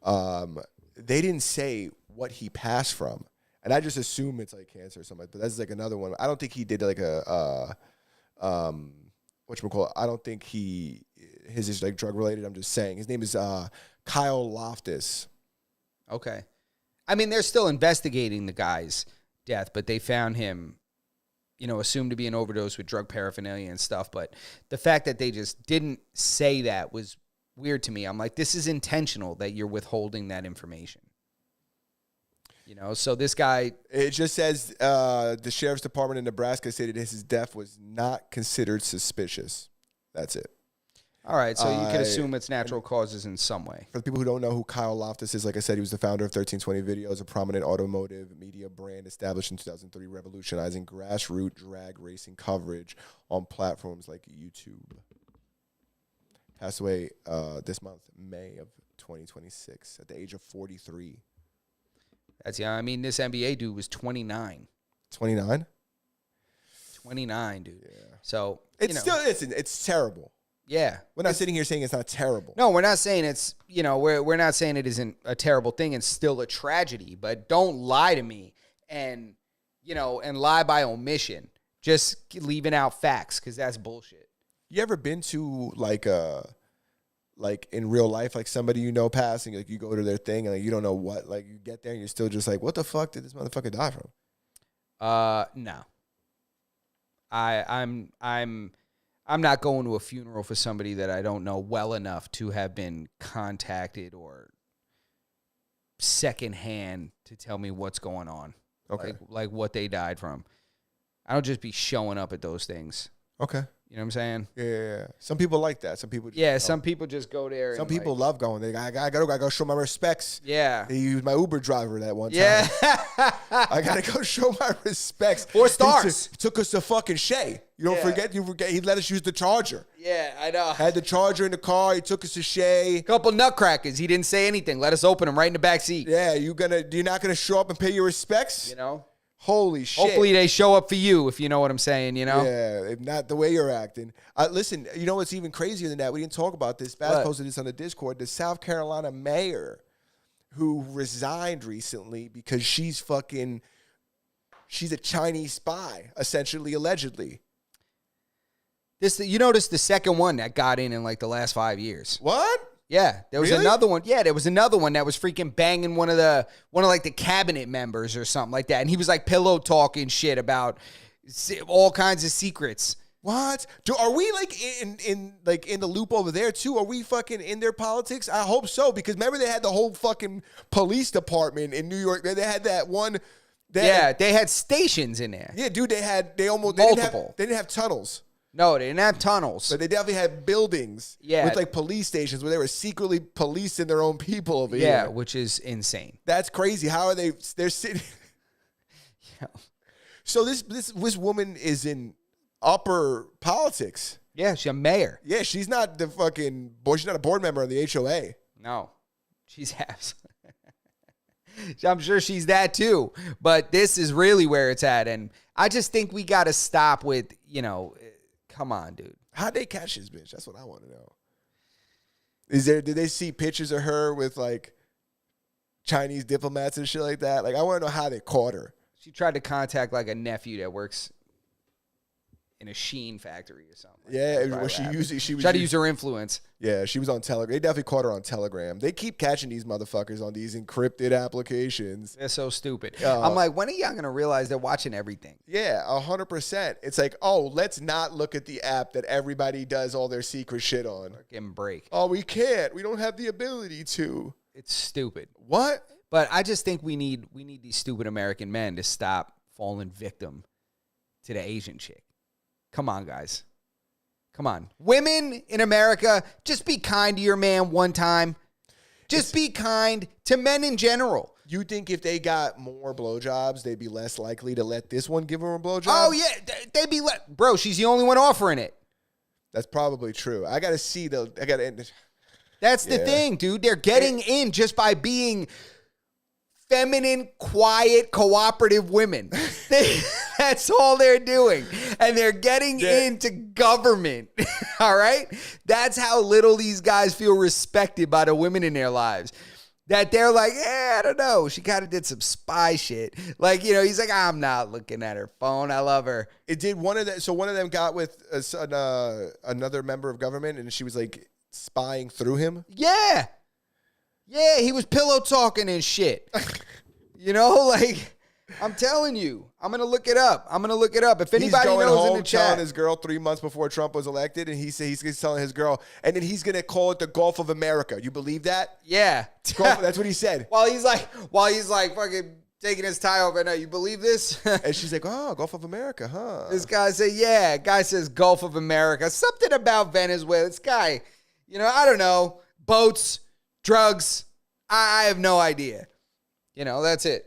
They didn't say what he passed from. And I just assume it's cancer or something. But that's another one. I don't think he did whatchamacallit. I don't think his is drug related. I'm just saying. His name is Kyle Loftus. Okay. I mean, they're still investigating the guy's death, but they found him, assumed to be an overdose with drug paraphernalia and stuff. But the fact that they just didn't say that was weird to me. I'm like, this is intentional that you're withholding that information. So this guy... It just says the sheriff's department in Nebraska stated his death was not considered suspicious. That's it. All right, so you can assume it's natural causes in some way. For the people who don't know who Kyle Loftus is, like I said, he was the founder of 1320 Videos, a prominent automotive media brand established in 2003, revolutionizing grassroots drag racing coverage on platforms like YouTube. Passed away this month, May of 2026, at the age of 43. That's, I mean, this NBA dude was 29. 29. 29, dude. Yeah. So It's still it's terrible. yeah. We're not sitting here saying it's not terrible. No, we're not saying it's, we're not saying it isn't a terrible thing. It's still a tragedy, but don't lie to me and lie by omission. Just leaving out facts because that's bullshit. You ever been to like in real life, like somebody passing, like you go to their thing and like, you don't know what, like you get there and you're still just like, what the fuck did this motherfucker die from? No. I'm not going to a funeral for somebody that I don't know well enough to have been contacted or secondhand to tell me what's going on. Okay. Like what they died from. I don't just be showing up at those things. Okay. You know what I'm saying? Yeah. Some people like that. Some people. Some people just go there. Some people love going. I gotta go show my respects. Yeah. He was my Uber driver that one time. Yeah. I gotta go show my respects. 4 stars. He took us to fucking Shea. You forget. He let us use the charger. Yeah, I know. Had the charger in the car. He took us to Shea. Couple nutcrackers. He didn't say anything. Let us open them right in the back seat. Yeah, you're not gonna show up and pay your respects? Holy shit. Hopefully they show up for you, if you know what I'm saying, Yeah, if not the way you're acting. Listen, you know what's even crazier than that? We didn't talk about this. Baz posted this on the Discord. The South Carolina mayor who resigned recently because she's a Chinese spy, essentially, allegedly. You notice the second one that got in like the last 5 years. What? Yeah, there was Really? another one. Yeah, there was another one that was freaking banging one of like the cabinet members or something like that, and he was like pillow talking shit about all kinds of secrets. What? Are we like in the loop over there too? Are we fucking in their politics? I hope so, because remember they had the whole fucking police department in New York. They had that one. They had stations in there. Yeah, dude. They Multiple. They didn't have tunnels. No, they didn't have tunnels. But they definitely had buildings with like police stations where they were secretly policing their own people over here. Yeah, which is insane. That's crazy. How are they're sitting? Yeah. So this woman is in upper politics. Yeah, she's a mayor. Yeah, she's not she's not a board member of the HOA. No, she's half. I'm sure she's that too. But this is really where it's at. And I just think we got to stop with, come on, dude. How'd they catch this bitch? That's what I want to know. Did they see pictures of her with like Chinese diplomats and shit like that? Like, I want to know how they caught her. She tried to contact like a nephew that works in a Sheen factory or something. Yeah, she tried to use her influence. Yeah, she was on Telegram. They definitely caught her on Telegram. They keep catching these motherfuckers on these encrypted applications. They're so stupid. I'm like, when are y'all gonna realize they're watching everything? Yeah, 100%. It's like, oh, let's not look at the app that everybody does all their secret shit on. Fucking break. Oh, we can't. We don't have the ability to. It's stupid. What? But I just think we need these stupid American men to stop falling victim to the Asian chick. Come on, guys. Come on. Women in America, just be kind to your man one time. Just be kind to men in general. You think if they got more blowjobs, they'd be less likely to let this one give her a blowjob? Oh, yeah. They'd be bro, she's the only one offering it. That's probably true. I got to see That's the thing, dude. They're getting in just by being feminine, quiet, cooperative women. That's all they're doing. And they're getting into government. All right? That's how little these guys feel respected by the women in their lives. That they're like, I don't know. She kind of did some spy shit. Like, he's like, I'm not looking at her phone. I love her. It did one of them. So one of them got with another member of government, and she was like spying through him. Yeah. Yeah, he was pillow talking and shit. Like, I'm telling you, I'm going to look it up. If anybody knows in the chat. Telling his girl 3 months before Trump was elected, and he said he's telling his girl, and then he's going to call it the Gulf of America. You believe that? Yeah. That's what he said. While he's like fucking taking his tie off, and you believe this? And she's like, oh, Gulf of America, huh? This guy said, yeah. Guy says Gulf of America. Something about Venezuela. This guy, I don't know. Boats, drugs. I have no idea. That's it.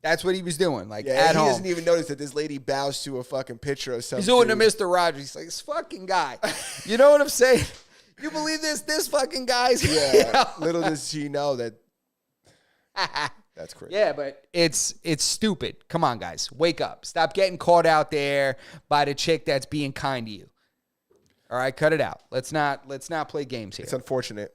That's what he was doing, at home. He doesn't even notice that this lady bows to a fucking picture of something. He's doing to Mr. Rogers. He's like, this fucking guy. You know what I'm saying? You believe this? This fucking guy's. Yeah. Little does she know that That's crazy. Yeah, but it's stupid. Come on, guys. Wake up. Stop getting caught out there by the chick that's being kind to you. All right, cut it out. Let's not play games here. It's unfortunate.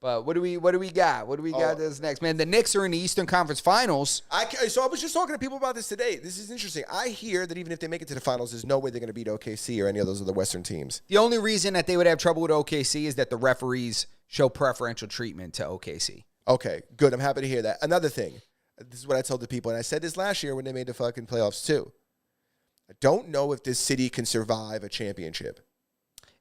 But what do we got? What do we got this next? Man, the Knicks are in the Eastern Conference Finals. So I was just talking to people about this today. This is interesting. I hear that even if they make it to the finals, there's no way they're going to beat OKC or any of those other Western teams. The only reason that they would have trouble with OKC is that the referees show preferential treatment to OKC. Okay, good. I'm happy to hear that. Another thing. This is what I told the people, and I said this last year when they made the fucking playoffs too. I don't know if this city can survive a championship.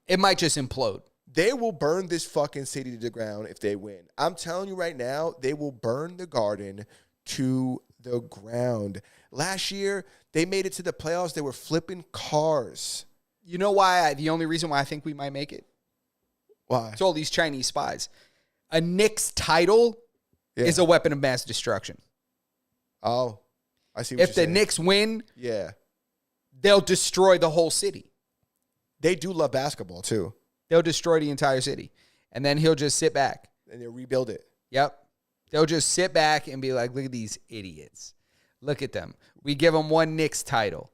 It might just implode. They will burn this fucking city to the ground if they win. I'm telling you right now, they will burn the Garden to the ground. Last year, they made it to the playoffs. They were flipping cars. You know why? The only reason why I think we might make it? Why? It's all these Chinese spies. A Knicks title is a weapon of mass destruction. Oh, I see what you're saying. If the Knicks win, yeah, they'll destroy the whole city. They do love basketball, too. They'll destroy the entire city. And then he'll just sit back. And they'll rebuild it. Yep. They'll just sit back and be like, look at these idiots. Look at them. We give them one Knicks title.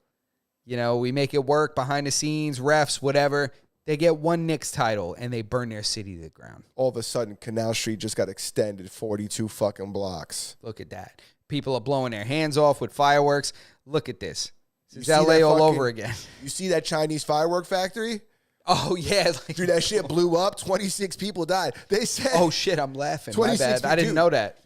You know, we make it work behind the scenes, refs, whatever. They get one Knicks title, and they burn their city to the ground. All of a sudden, Canal Street just got extended 42 fucking blocks. Look at that. People are blowing their hands off with fireworks. Look at this. This is You see LA that all fucking- over again. You see that Chinese firework factory? Oh, yeah. Like, Dude, that shit blew up. 26 people died. They said, oh, shit, I'm laughing. My 26 bad. I didn't dude. know that.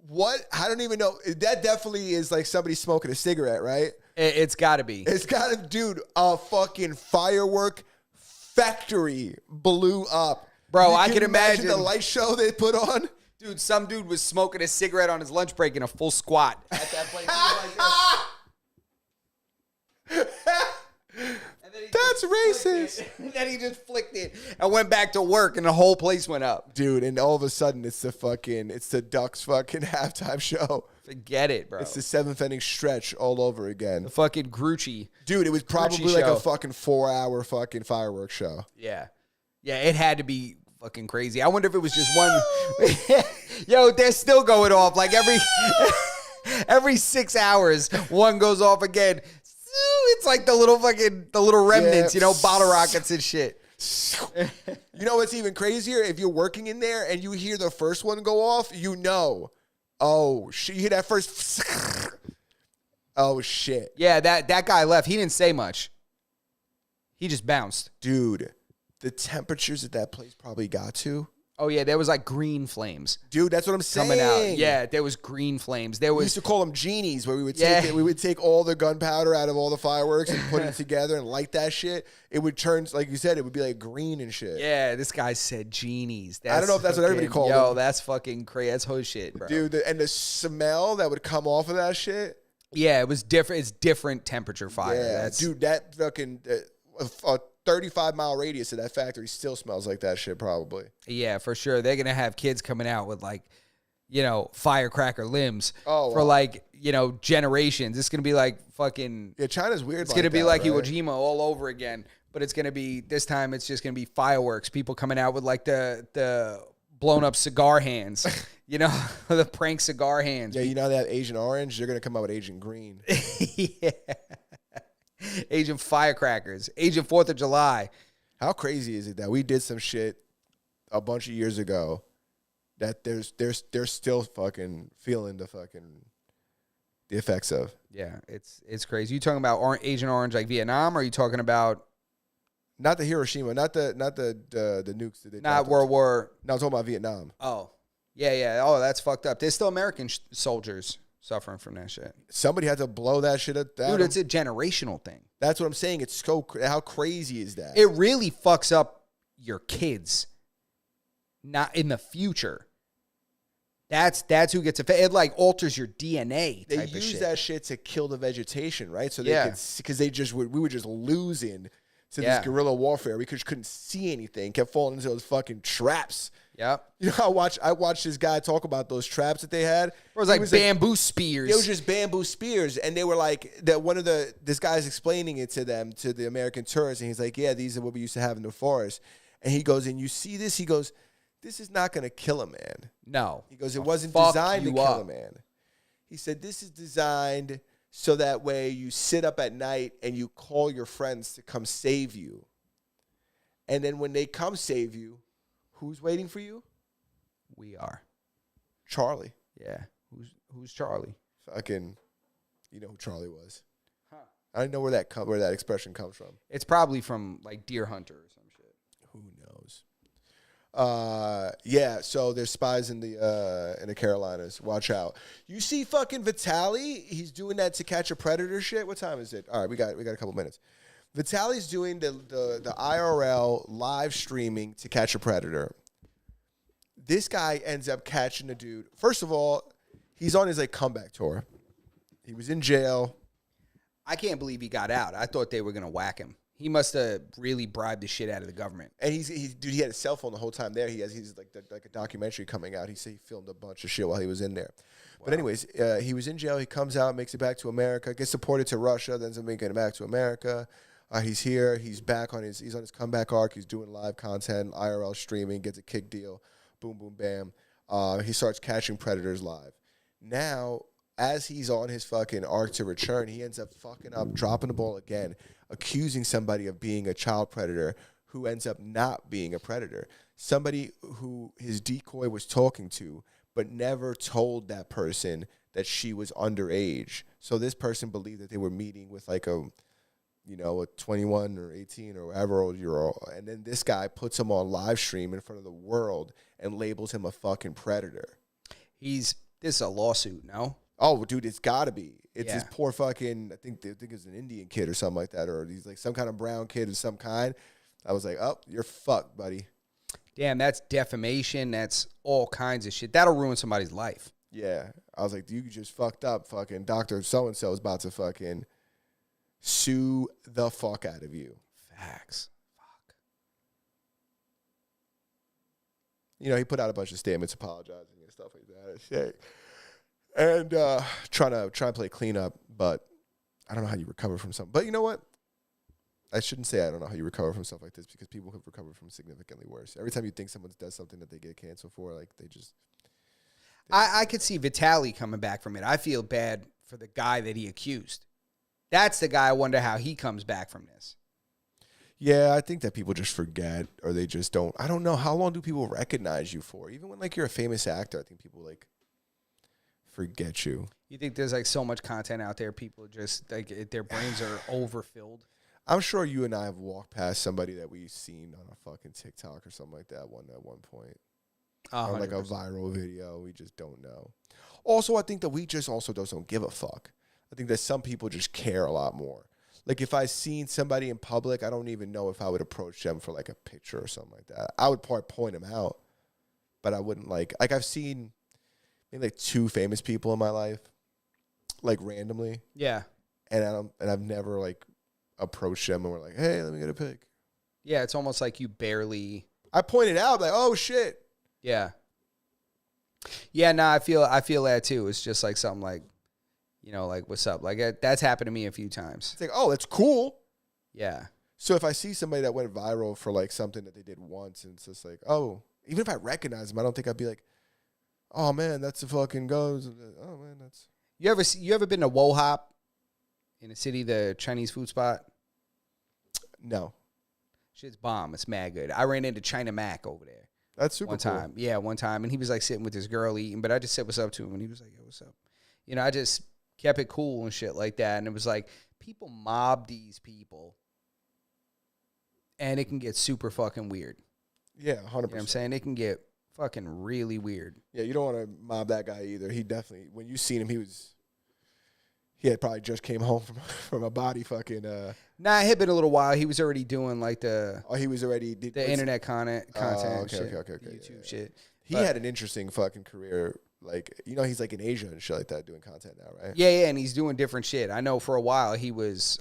what? I don't even know. That definitely is like somebody smoking a cigarette, right? It's got to be. It's got to, dude, a fucking firework factory blew up. Bro, You I can imagine. the light show they put on. Dude, some dude was smoking a cigarette on his lunch break in a full squat at that place. He was like this. And then he That's just flicked racist. it. And then he just flicked it and went back to work, and the whole place went up. Dude, and all of a sudden it's the Ducks fucking halftime show. Forget it, bro. It's the seventh inning stretch all over again. The fucking Grucci. Dude, it was probably like show. a fucking 4-hour fucking fireworks show. Yeah. Yeah, it had to be fucking crazy. I wonder if it was just one. Yo, they're still going off. Like every 6 hours, one goes off again. It's like the little remnants, Yeah. bottle rockets and shit. You know what's even crazier? If you're working in there and you hear the first one go off, you know. Oh, shit. You hear that first. Oh, shit. Yeah, that guy left. He didn't say much. He just bounced. Dude, the temperatures that place probably got to. Oh, yeah, there was like green flames Dude, that's what I'm saying. coming out. Yeah, there was green flames. There We was. used to call them genies, where we would Yeah. take we would take all the gunpowder out of all the fireworks and put it together and light that shit. It would turn, like you said, it would be like green and shit. Yeah, this guy said genies. I don't know if that's what everybody called Yo, them. that's fucking crazy. That's whole shit, bro. Dude, and the smell that would come off of that shit. Yeah, it was different. It's different temperature fire. Yeah, That's, dude, that fucking a 35-mile radius of that factory still smells like that shit probably. Yeah, for sure. They're gonna have kids coming out with like, firecracker limbs Oh, for wow. like, generations. It's gonna be like fucking. Yeah, China's weird. It's gonna be that, like right? Iwo Jima all over again. But it's gonna be this time. It's just gonna be fireworks. People coming out with like the blown up cigar hands. The prank cigar hands. Yeah, you know that Asian orange? They're gonna come out with Asian green. Yeah. Asian firecrackers. Asian 4th of July. How crazy is it that we did some shit a bunch of years ago that they're still fucking feeling the effects of? Yeah, it's crazy. You talking about Agent Orange like Vietnam, or are you talking about Not the Hiroshima, not the nukes. That they not dropped. World War? No, I'm talking about Vietnam. Oh, yeah. Oh, that's fucked up. There's still American soldiers suffering from that shit. Somebody had to blow that shit at that. Dude, it's a generational thing. That's what I'm saying. It's so how crazy is that? It really fucks up your kids. Not in the future. That's who gets affected. It like alters your DNA. They Type of use shit. that shit to kill the vegetation, right? So they Yeah. could, because we were just losing to Yeah. this guerrilla warfare. We couldn't see anything. Kept falling into those fucking traps. Yep. You know, I watched this guy talk about those traps that they had. It was like bamboo spears. It was just bamboo spears, and they were like that. This guy's explaining it to them, to the American tourists, and he's like, "Yeah, these are what we used to have in the forest." And he goes, "And you see this?" He goes, this is not going to kill a man. No. He goes, it wasn't fuck designed to you kill up. a man. He said, this is designed so that way you sit up at night and you call your friends to come save you. And then when they come save you, who's waiting for you? We are. Charlie. Yeah. Who's Charlie? Fucking, you know who Charlie was. Huh. I don't know where that expression comes from. It's probably from like Deer Hunter or some shit. Who knows? Yeah, so there's spies in the Carolinas. Watch out. You see fucking Vitaly? He's doing that To Catch a Predator shit. What time is it? All right, we got a couple minutes. Vitaly's doing the IRL live streaming To Catch a Predator. This guy ends up catching a dude. First of all, he's on his like comeback tour. He was in jail. I can't believe he got out. I thought they were gonna whack him. He must have really bribed the shit out of the government. And he had a cell phone the whole time there. He's like a documentary coming out. He said he filmed a bunch of shit while he was in there. Wow. But anyways, he was in jail. He comes out, makes it back to America, gets deported to Russia, then ends up making it back to America. He's here. He's back on his comeback arc. He's doing live content, IRL streaming, gets a kick deal. Boom, boom, bam. He starts catching predators live. Now, as he's on his fucking arc to return, he ends up fucking up, dropping the ball again, accusing somebody of being a child predator who ends up not being a predator. Somebody who his decoy was talking to, but never told that person that she was underage. So this person believed that they were meeting with like a 21 or 18 or whatever old year old. And then this guy puts him on live stream in front of the world and labels him a fucking predator. This is a lawsuit, no? Oh, dude, it's got to be. It's Yeah. this poor fucking, I think it's an Indian kid or something like that, or he's like some kind of brown kid of some kind. I was like, oh, you're fucked, buddy. Damn, that's defamation. That's all kinds of shit. That'll ruin somebody's life. Yeah. I was like, you just fucked up. Fucking Dr. So-and-so is about to fucking sue the fuck out of you. Facts. Fuck. He put out a bunch of statements apologizing and stuff like that and shit. And trying to play cleanup, but I don't know how you recover from something. But you know what? I shouldn't say I don't know how you recover from stuff like this, because people have recovered from significantly worse. Every time you think someone does something that they get canceled for, like I could see Vitaly coming back from it. I feel bad for the guy that he accused. That's the guy. I wonder how he comes back from this. Yeah, I think that people just forget, or they just don't. I don't know. How long do people recognize you for? Even when like you're a famous actor, I think people like forget you. You think there's like so much content out there, people just like their brains are overfilled? I'm sure you and I have walked past somebody that we've seen on a fucking TikTok or something like that at one point. Or like a viral video. We just don't know. Also, I think that we just also don't give a fuck. I think that some people just care a lot more. Like if I seen somebody in public, I don't even know if I would approach them for like a picture or something like that. I would probably point them out, but I wouldn't like I've seen maybe like 2 famous people in my life, like randomly. Yeah. And I've never like approached them and we're like, hey, let me get a pic. Yeah, it's almost like you barely. I pointed out like, oh shit. Yeah. Yeah, no, I feel that too. It's just like something like, like what's up? Like that's happened to me a few times. It's like, oh, it's cool. Yeah. So if I see somebody that went viral for like something that they did once, and it's just like, oh, even if I recognize them, I don't think I'd be like, oh man, that's the fucking goes. Oh man, that's. You ever been to Wo Hop in the city, the Chinese food spot? No. Shit's bomb. It's mad good. I ran into China Mac over there. That's super one time. cool. Yeah, one time. And he was like sitting with this girl eating, but I just said what's up to him and he was like, yo, what's up? I just kept it cool and shit like that. And it was like people mob these people and it can get super fucking weird. Yeah, 100%. You know what I'm saying? It can get fucking really weird. Yeah, you don't want to mob that guy either. He definitely, when you seen him, he had probably just came home from a body fucking. Nah, it had been a little while. He was already doing like the. Oh, he was already the internet content. Okay, shit, okay. YouTube shit. He had an interesting fucking career. Like he's like in Asia and shit like that doing content now, right? Yeah, and he's doing different shit. I know for a while he was.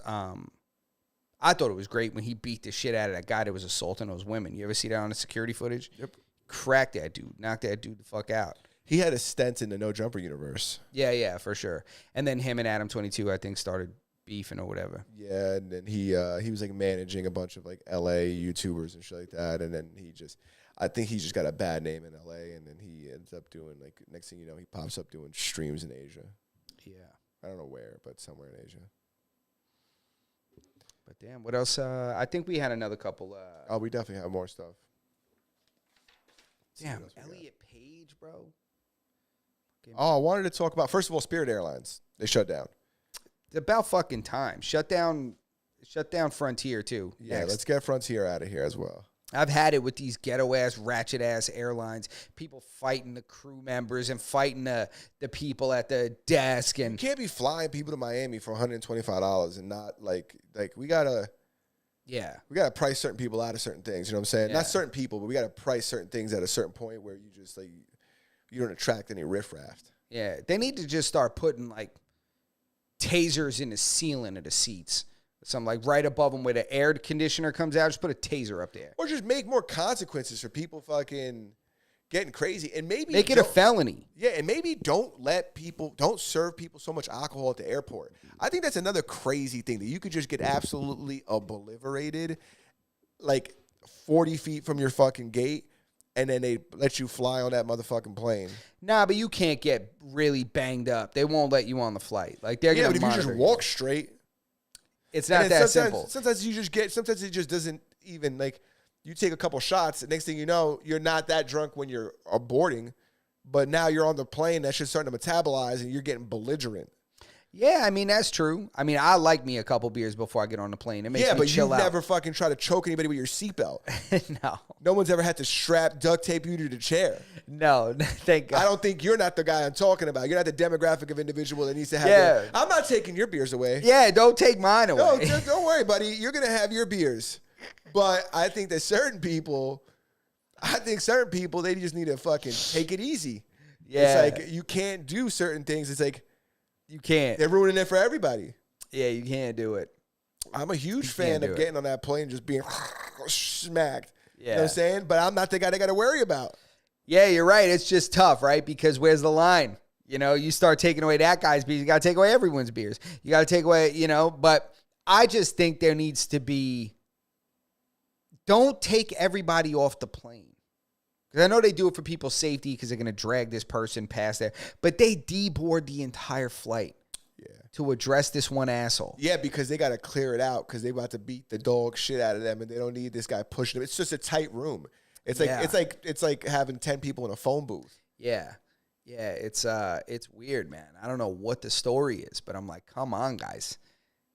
I thought it was great when he beat the shit out of that guy that was assaulting those women. You ever see that on the security footage? Yep. Cracked that dude. Knocked that dude the fuck out. He had a stint in the No Jumper universe. Yeah, for sure. And then him and Adam 22, I think, started beefing or whatever. Yeah, and then he was like managing a bunch of like LA YouTubers and shit like that. And then I think he just got a bad name in LA, and then he ends up doing like next thing you know, he pops up doing streams in Asia. Yeah. I don't know where, but somewhere in Asia. But damn, what else? I think we had another couple. Oh, we definitely have more stuff. Damn, what else we got. Elliot Page, bro. Oh, I wanted to talk about, first of all, Spirit Airlines. They shut down. It's about fucking time. Shut down Frontier too. Yeah, next. let's get Frontier out of here as well. I've had it with these ghetto ass, ratchet ass airlines. People fighting the crew members and fighting the people at the desk. You And can't be flying people to Miami for $125 and not like we gotta price certain people out of certain things. You know what I'm saying? Yeah. Not certain people, but we gotta price certain things at a certain point where you just like you don't attract any riffraff. yeah, they need to just start putting like tasers in the ceiling of the seats. Something like right above them where the air conditioner comes out. Just put a taser up there. Or just make more consequences for people fucking getting crazy, and maybe Make it a felony. Yeah, and maybe don't serve people so much alcohol at the airport. I think that's another crazy thing, that you could just get absolutely obliterated, like 40 feet from your fucking gate, and then they let you fly on that motherfucking plane. Nah, but you can't get really banged up. They won't let you on the flight. Like they're Yeah, gonna but if you monitor just walk straight, it's and not then that sometimes, simple. Sometimes it just doesn't even, like, you take a couple shots, and next thing you know, you're not that drunk when you're boarding, but now you're on the plane, that shit's starting to metabolize, and you're getting belligerent. Yeah, I mean that's true. I mean I like me a couple beers before I get on the plane. It makes Yeah, me but you chill out. never fucking try to choke anybody with your seatbelt. No, No one's ever had to duct tape you to the chair. no, thank God. I don't think you're not the guy I'm talking about. You're not the demographic of individual that needs to have. Yeah. I'm not taking your beers away. Yeah, don't take mine away. No, don't worry, buddy. You're gonna have your beers. But I think that certain people, they just need to fucking take it easy. Yeah. It's like you can't do certain things. It's like You can't. they're ruining it for everybody. Yeah, you can't do it. I'm a huge You fan can't of do it. getting on that plane and just being smacked. You know Yeah. what I'm saying? But I'm not the guy they got to worry about. Yeah, you're right. It's just tough, right? Because where's the line? You know, you start taking away that guy's beers, you got to take away everyone's beers. You got to take away, but I just think there needs to be, don't take everybody off the plane. Because I know they do it for people's safety because they're going to drag this person past there. But they deboard the entire flight to address this one asshole. Yeah, because they got to clear it out because they about to beat the dog shit out of them, and they don't need this guy pushing them. It's just a tight room. It's like it's like having 10 people in a phone booth. Yeah. Yeah, it's weird, man. I don't know what the story is, but I'm like, come on, guys.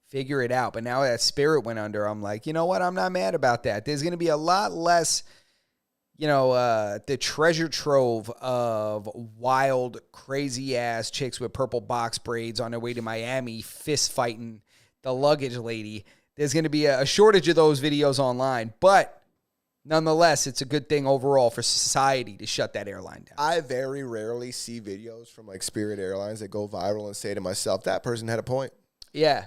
Figure it out. But now that Spirit went under, I'm like, you know what? I'm not mad about that. There's going to be a lot less, the treasure trove of wild, crazy-ass chicks with purple box braids on their way to Miami fist fighting the luggage lady. There's going to be a shortage of those videos online, but nonetheless, it's a good thing overall for society to shut that airline down. I very rarely see videos from like Spirit Airlines that go viral and say to myself, that person had a point. Yeah.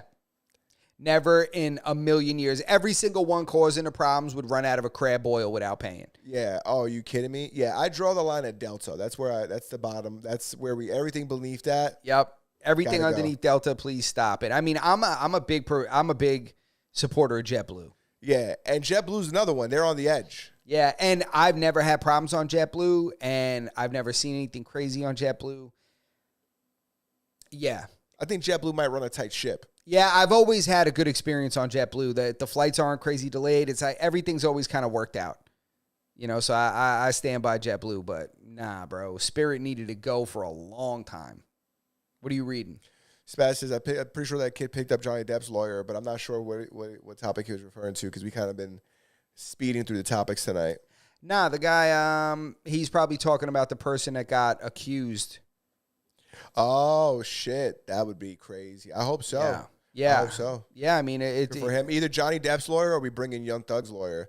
Never in a million years. Every single one causing the problems would run out of a crab oil without paying. Yeah. Oh, are you kidding me? Yeah. I draw the line at Delta. That's the bottom. That's where everything beneath that. Yep. Everything Gotta underneath Delta, please stop it. I mean, I'm a big supporter of JetBlue. Yeah. And JetBlue's another one. They're on the edge. Yeah, and I've never had problems on JetBlue, and I've never seen anything crazy on JetBlue. Yeah. I think JetBlue might run a tight ship. Yeah, I've always had a good experience on JetBlue. The flights aren't crazy delayed. It's like everything's always kind of worked out. So I stand by JetBlue, but nah, bro. Spirit needed to go for a long time. What are you reading? Spaz says, I'm pretty sure that kid picked up Johnny Depp's lawyer, but I'm not sure what topic he was referring to because we kind of been speeding through the topics tonight. Nah, the guy, he's probably talking about the person that got accused. Oh, shit. That would be crazy. I hope so. Yeah. I hope so. Yeah, I mean, For him, either Johnny Depp's lawyer or we bring in Young Thug's lawyer.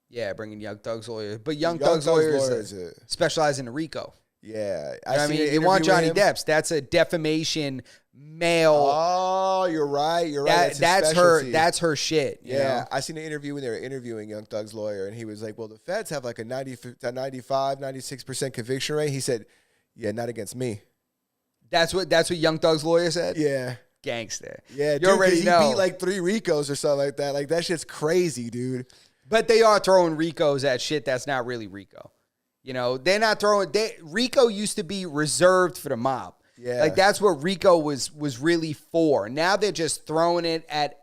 Yeah, bringing Young Thug's lawyer. But Young Thug's lawyer specializes in RICO. Yeah. I mean, you want Johnny Depp's. That's a defamation mail. Oh, you're right. You're right. That's her. That's her shit. Yeah. I seen an interview when they were interviewing Young Thug's lawyer, and he was like, well, the feds have like a 95, 96% conviction rate. He said, yeah, not against me. That's what Young Thug's lawyer said? Yeah. Gangster. Yeah, You dude, already know. He beat like 3 Ricos or something like that. Like, that shit's crazy, dude. But they are throwing RICOs at shit that's not really RICO. You know, they're not throwing. RICO used to be reserved for the mob. Yeah. Like that's what RICO was really for. Now they're just throwing it at,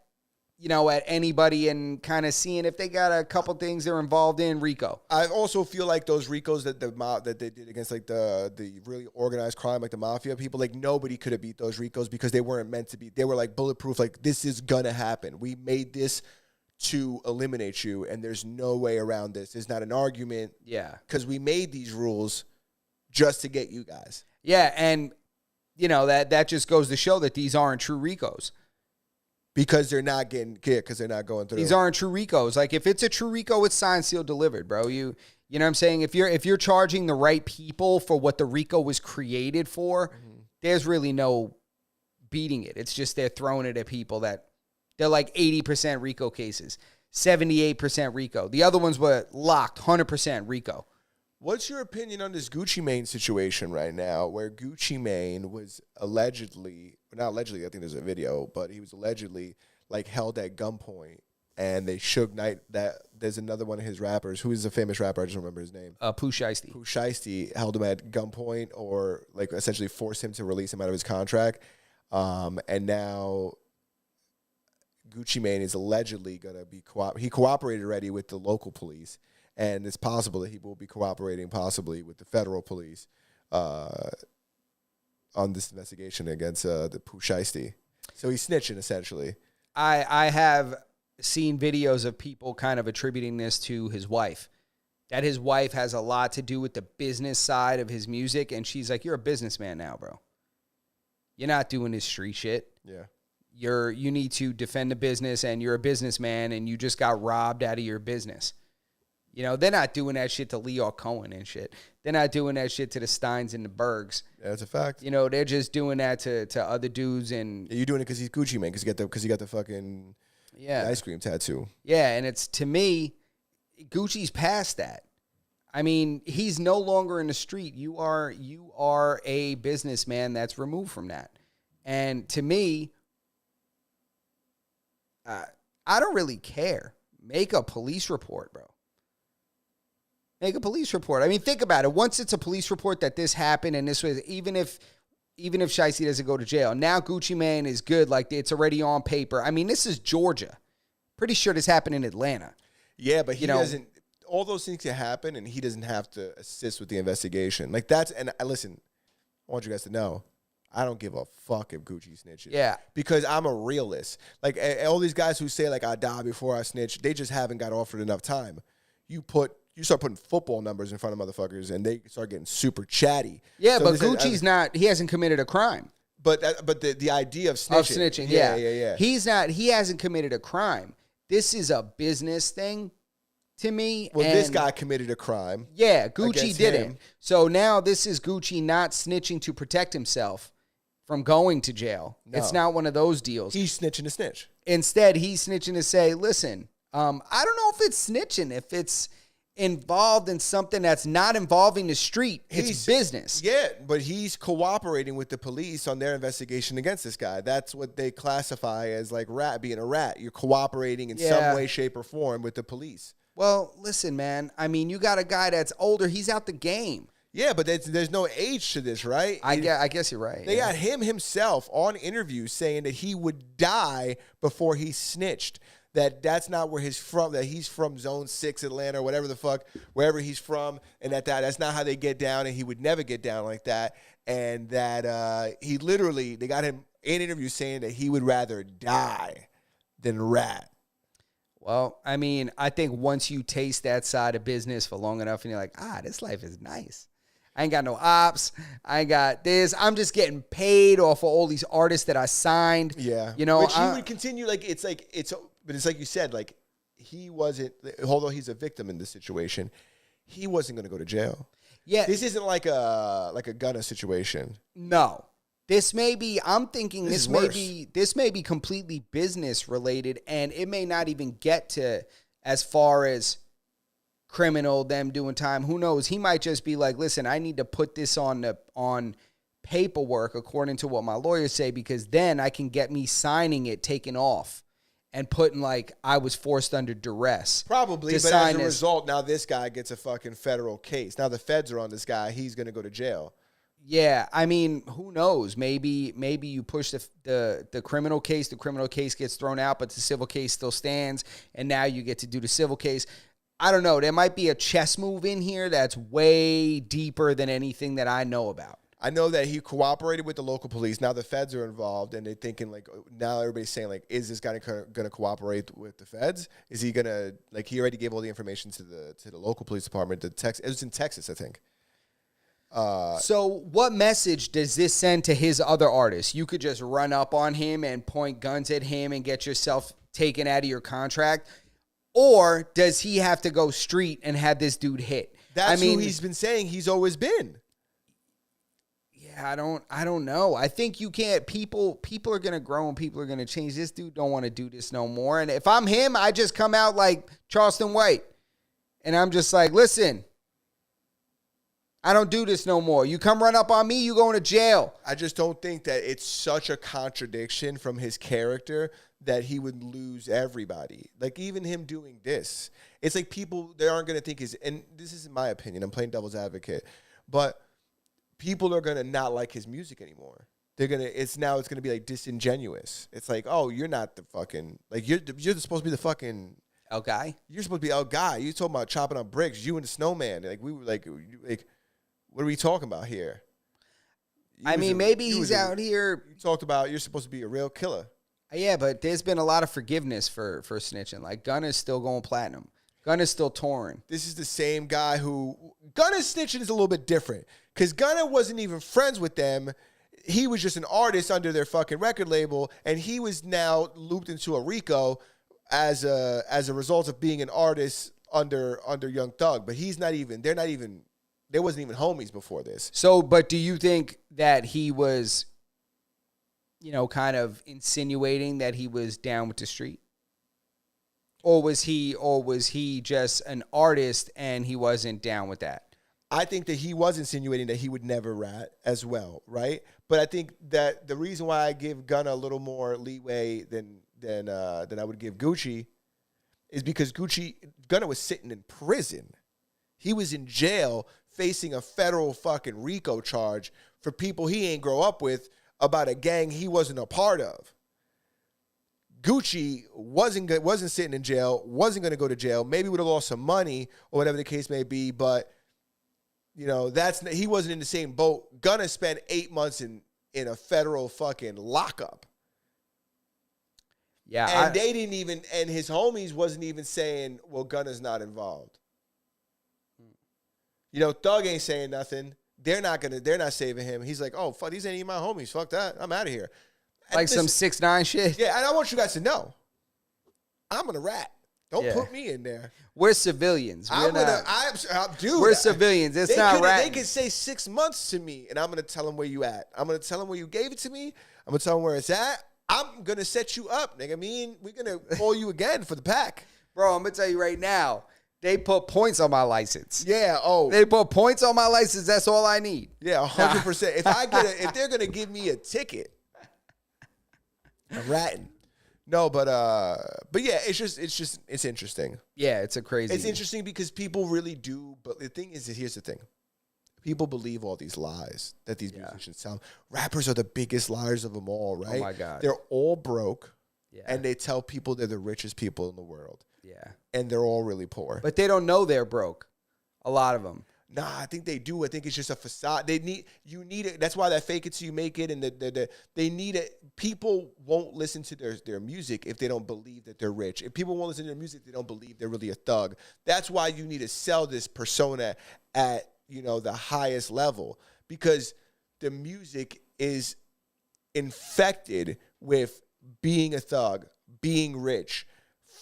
you know, at anybody and kind of seeing if they got a couple things they're involved in. RICO. I also feel like those RICOs that the mob that they did against like the really organized crime, like the mafia people, like nobody could have beat those RICOs because they weren't meant to be. They were like bulletproof. Like this is gonna happen. We made this to eliminate you, and there's no way around this. It's not an argument. Yeah. Because we made these rules just to get you guys. Yeah, and you know that just goes to show that these aren't true RICOs. Because they're not getting kicked, because they're not going through. These aren't true RICOs. Like if it's a true RICO, it's signed, sealed, delivered, bro. You know what I'm saying? If you're charging the right people for what the RICO was created for, there's really no beating it. It's just they're throwing it at people that they're like 80% RICO cases, 78% RICO. The other ones were locked 100% RICO. What's your opinion on this Gucci Mane situation right now, where Gucci Mane was allegedly, not allegedly, I think there's a video, but he was allegedly like held at gunpoint, and they Suge Knight, that there's another one of his rappers, who is a famous rapper, I just don't remember his name. Pooh Shiesty. Pooh Shiesty held him at gunpoint, or like essentially forced him to release him out of his contract. And now Gucci Mane is allegedly going to be, he cooperated already with the local police. And it's possible that he will be cooperating possibly with the federal police on this investigation against the Pooh Shiesty. So he's snitching, essentially. I have seen videos of people kind of attributing this to his wife, that his wife has a lot to do with the business side of his music. And she's like, you're a businessman now, bro. You're not doing this street shit. Yeah. You need to defend the business, and you're a businessman, and you just got robbed out of your business. You know, they're not doing that shit to Leo Cohen and shit. They're not doing that shit to the Steins and the Bergs. Yeah, that's a fact. You know, they're just doing that to other dudes. And yeah, you're doing it because he's Gucci Mane, because he got the fucking ice cream tattoo. Yeah, and it's, to me, Gucci's past that. I mean, he's no longer in the street. You are a businessman that's removed from that. And to me, I don't really care. Make a police report, bro. Make a police report. I mean, think about it. Once it's a police report that this happened and this was, even if Shiesty doesn't go to jail, now Gucci Mane is good. Like, it's already on paper. I mean, this is Georgia. Pretty sure this happened in Atlanta. Yeah, but he doesn't. All those things can happen, and he doesn't have to assist with the investigation. Like that's. And listen, I want you guys to know, I don't give a fuck if Gucci snitches. Yeah, because I'm a realist. Like all these guys who say like I die before I snitch, they just haven't got offered enough time. You start putting football numbers in front of motherfuckers, and they start getting super chatty. Yeah, so but Gucci's not. He hasn't committed a crime. But the idea of snitching. Yeah. He hasn't committed a crime. This is a business thing to me. Well, this guy committed a crime. Yeah, Gucci didn't. So now this is Gucci not snitching to protect himself from going to jail. No. It's not one of those deals. He's snitching to snitch. Instead, he's snitching to say, listen, I don't know if it's snitching, if it's involved in something that's not involving the street. It's business. Yeah, but he's cooperating with the police on their investigation against this guy. That's what they classify as like being a rat. You're cooperating in some way, shape, or form with the police. Well, listen, man. I mean, you got a guy that's older. He's out the game. Yeah, but there's no age to this, right? I guess you're right. They got him himself on interview saying that he would die before he snitched. That's not where he's from, that he's from Zone 6 Atlanta or whatever the fuck, wherever he's from, and that's not how they get down, and he would never get down like that. And that they got him in interview saying that he would rather die than rat. Well, I mean, I think once you taste that side of business for long enough and you're like, this life is nice. I ain't got no ops. I ain't got this. I'm just getting paid off of all these artists that I signed. Yeah. You know, which he would continue, but it's like you said, like he wasn't, although he's a victim in this situation, he wasn't going to go to jail. Yeah. This isn't like a Gunna situation. No. This may be, I'm thinking this may be completely business related, and it may not even get to as far as criminal, them doing time. Who knows? He might just be like, listen, I need to put this on paperwork according to what my lawyers say, because then I can get me signing it taken off. and putting like I was forced under duress. Probably, to but sign as a this. result, now this guy gets a fucking federal case. Now the feds are on this guy. He's going to go to jail. Yeah, I mean, who knows? Maybe you push the criminal case. The criminal case gets thrown out, but the civil case still stands, and now you get to do the civil case. I don't know. There might be a chess move in here that's way deeper than anything that I know about. I know that he cooperated with the local police. Now the feds are involved, and they're thinking like, now everybody's saying like, is this guy going to cooperate with the feds? Is he going to like? He already gave all the information to the local police department. It was in Texas, I think. So what message does this send to his other artists? You could just run up on him and point guns at him and get yourself taken out of your contract, or does he have to go street and have this dude hit? That's who he's been saying he's always been. I don't know. I think you can't. People are gonna grow and people are gonna change. This dude don't want to do this no more. And if I'm him, I just come out like Charleston White, and I'm just like, listen, I don't do this no more. You come run up on me, you going to jail. I just don't think that it's such a contradiction from his character that he would lose everybody. Like even him doing this, it's like people they aren't gonna think and this is my opinion. I'm playing devil's advocate, but people are gonna not like his music anymore. It's gonna be like disingenuous. It's like, oh, you're not the fucking like you're supposed to be the fucking El Guy. You're supposed to be El Guy. You talking about chopping up bricks. You and the Snowman. Like we were like what are we talking about here? Maybe he's out here. You talked about you're supposed to be a real killer. Yeah, but there's been a lot of forgiveness for snitching. Like Gunna's still going platinum. Gunna's still touring. This is the same guy who Gunna's snitching is a little bit different because Gunna wasn't even friends with them. He was just an artist under their fucking record label, and he was now looped into a RICO as a result of being an artist under Young Thug. But they wasn't even homies before this. So, but do you think that he was, kind of insinuating that he was down with the street? Or was he just an artist and he wasn't down with that? I think that he was insinuating that he would never rat as well, right? But I think that the reason why I give Gunna a little more leeway than I would give Gucci is because Gunna was sitting in prison. He was in jail facing a federal fucking RICO charge for people he ain't grow up with about a gang he wasn't a part of. Gucci wasn't sitting in jail, wasn't going to go to jail, maybe would have lost some money or whatever the case may be, but he wasn't in the same boat. Gunna spent 8 months in a federal fucking lockup. Yeah. And they didn't even, and his homies wasn't even saying, well, Gunna's not involved. Thug ain't saying nothing. They're not saving him. He's like, oh, fuck, these ain't even my homies. Fuck that. I'm out of here. Like some 6ix9ine shit. Yeah, and I want you guys to know, I'm gonna rat. Don't put me in there. We're civilians. We're civilians. It's not ratting. They can say 6 months to me, and I'm gonna tell them where you at. I'm gonna tell them where you gave it to me. I'm gonna tell them where it's at. I'm gonna set you up, nigga. We're gonna call you again for the pack, bro. I'm gonna tell you right now. They put points on my license. Yeah. Oh, they put points on my license. That's all I need. Yeah, 100%. If they're gonna give me a ticket, I'm ratting. No, but yeah, it's interesting. Yeah, it's It's interesting because people really do. But the thing is, here's the thing: people believe all these lies that these musicians tell. Rappers are the biggest liars of them all, right? Oh my God, they're all broke, and they tell people they're the richest people in the world. Yeah, and they're all really poor, but they don't know they're broke. A lot of them. Nah, I think they do. I think it's just a facade. You need it. That's why that fake it till you make it, and they need it. People won't listen to their music if they don't believe that they're rich. If people won't listen to their music, they don't believe they're really a thug. That's why you need to sell this persona at the highest level, because the music is infected with being a thug, being rich,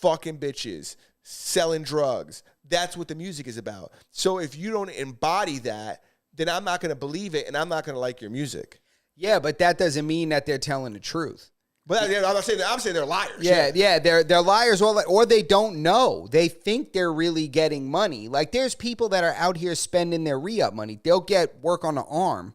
fucking bitches, selling drugs. That's what the music is about. So if you don't embody that, then I'm not going to believe it, and I'm not going to like your music. Yeah, but that doesn't mean that they're telling the truth. But I'm saying they're liars. Yeah, they're liars, or they don't know. They think they're really getting money. Like there's people that are out here spending their re-up money. They'll get work on the arm.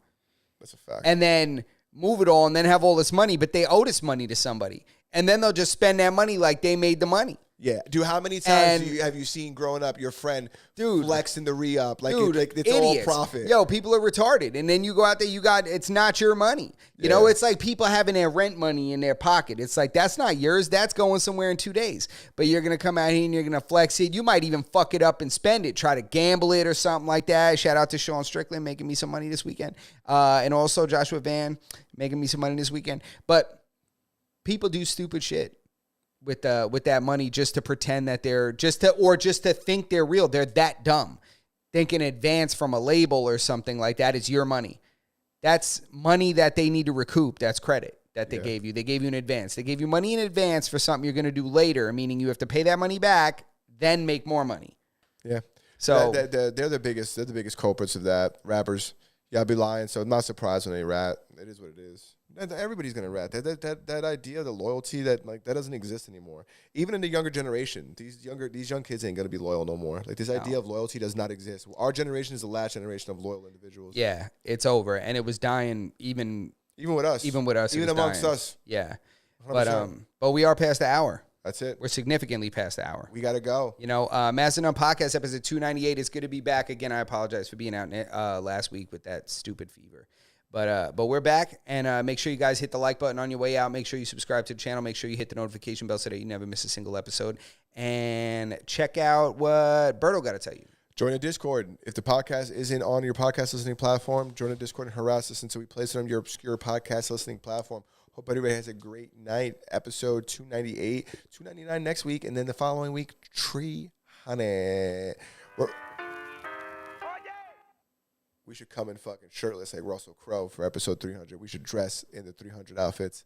That's a fact. And then move it all and then have all this money, but they owe this money to somebody. And then they'll just spend that money like they made the money. Yeah, dude. How many times And- have you seen growing up your friend Dude. flexing the re-up like, Dude, it's all idiots. profit? Yo, people are retarded. And then you go out there, it's not your money. You know, it's like people having their rent money in their pocket. It's like, that's not yours. That's going somewhere in 2 days. But you're going to come out here and you're going to flex it. You might even fuck it up and spend it. Try to gamble it or something like that. Shout out to Sean Strickland making me some money this weekend. And also Joshua Van making me some money this weekend. But people do stupid shit with that money just to pretend that they're just to think they're real. They're that dumb. Think in advance from a label or something like that is your money. That's money that they need to recoup. That's credit that they gave you. They gave you in advance. They gave you money in advance for something you're going to do later, meaning you have to pay that money back, then make more money. Yeah. So they're the biggest. They're the biggest culprits of that. Rappers, I'll be lying. So I'm not surprised when they rat. It is what it is. Everybody's gonna rat. That idea, the loyalty, that doesn't exist anymore. Even in the younger generation, these young kids ain't gonna be loyal no more. Like this idea of loyalty does not exist. Our generation is the last generation of loyal individuals. yeah, it's over, and it was dying even Even with us. it was amongst dying. us. Yeah, 100%. but we are past the hour. That's it. We're significantly past the hour. We gotta go. You know, Mastodon Podcast episode 298 is good to be back again. I apologize for being out last week with that stupid fever. But we're back, and make sure you guys hit the like button on your way out. Make sure you subscribe to the channel. Make sure you hit the notification bell so that you never miss a single episode. And check out what Berto got to tell you. Join the Discord. If the podcast isn't on your podcast listening platform, join the Discord and harass us until we place it on your obscure podcast listening platform. Hope everybody has a great night. Episode 298, 299 next week, and then the following week, Tree Honey. We should come in fucking shirtless like Russell Crowe for episode 300. We should dress in the 300 outfits.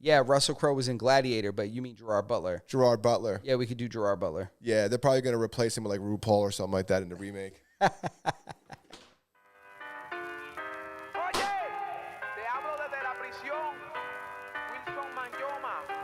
Yeah, Russell Crowe was in Gladiator, but you mean Gerard Butler. Gerard Butler. Yeah, we could do Gerard Butler. Yeah, they're probably going to replace him with like RuPaul or something like that in the remake. Oye, te hablo desde la prisión. Wilson Manyoma.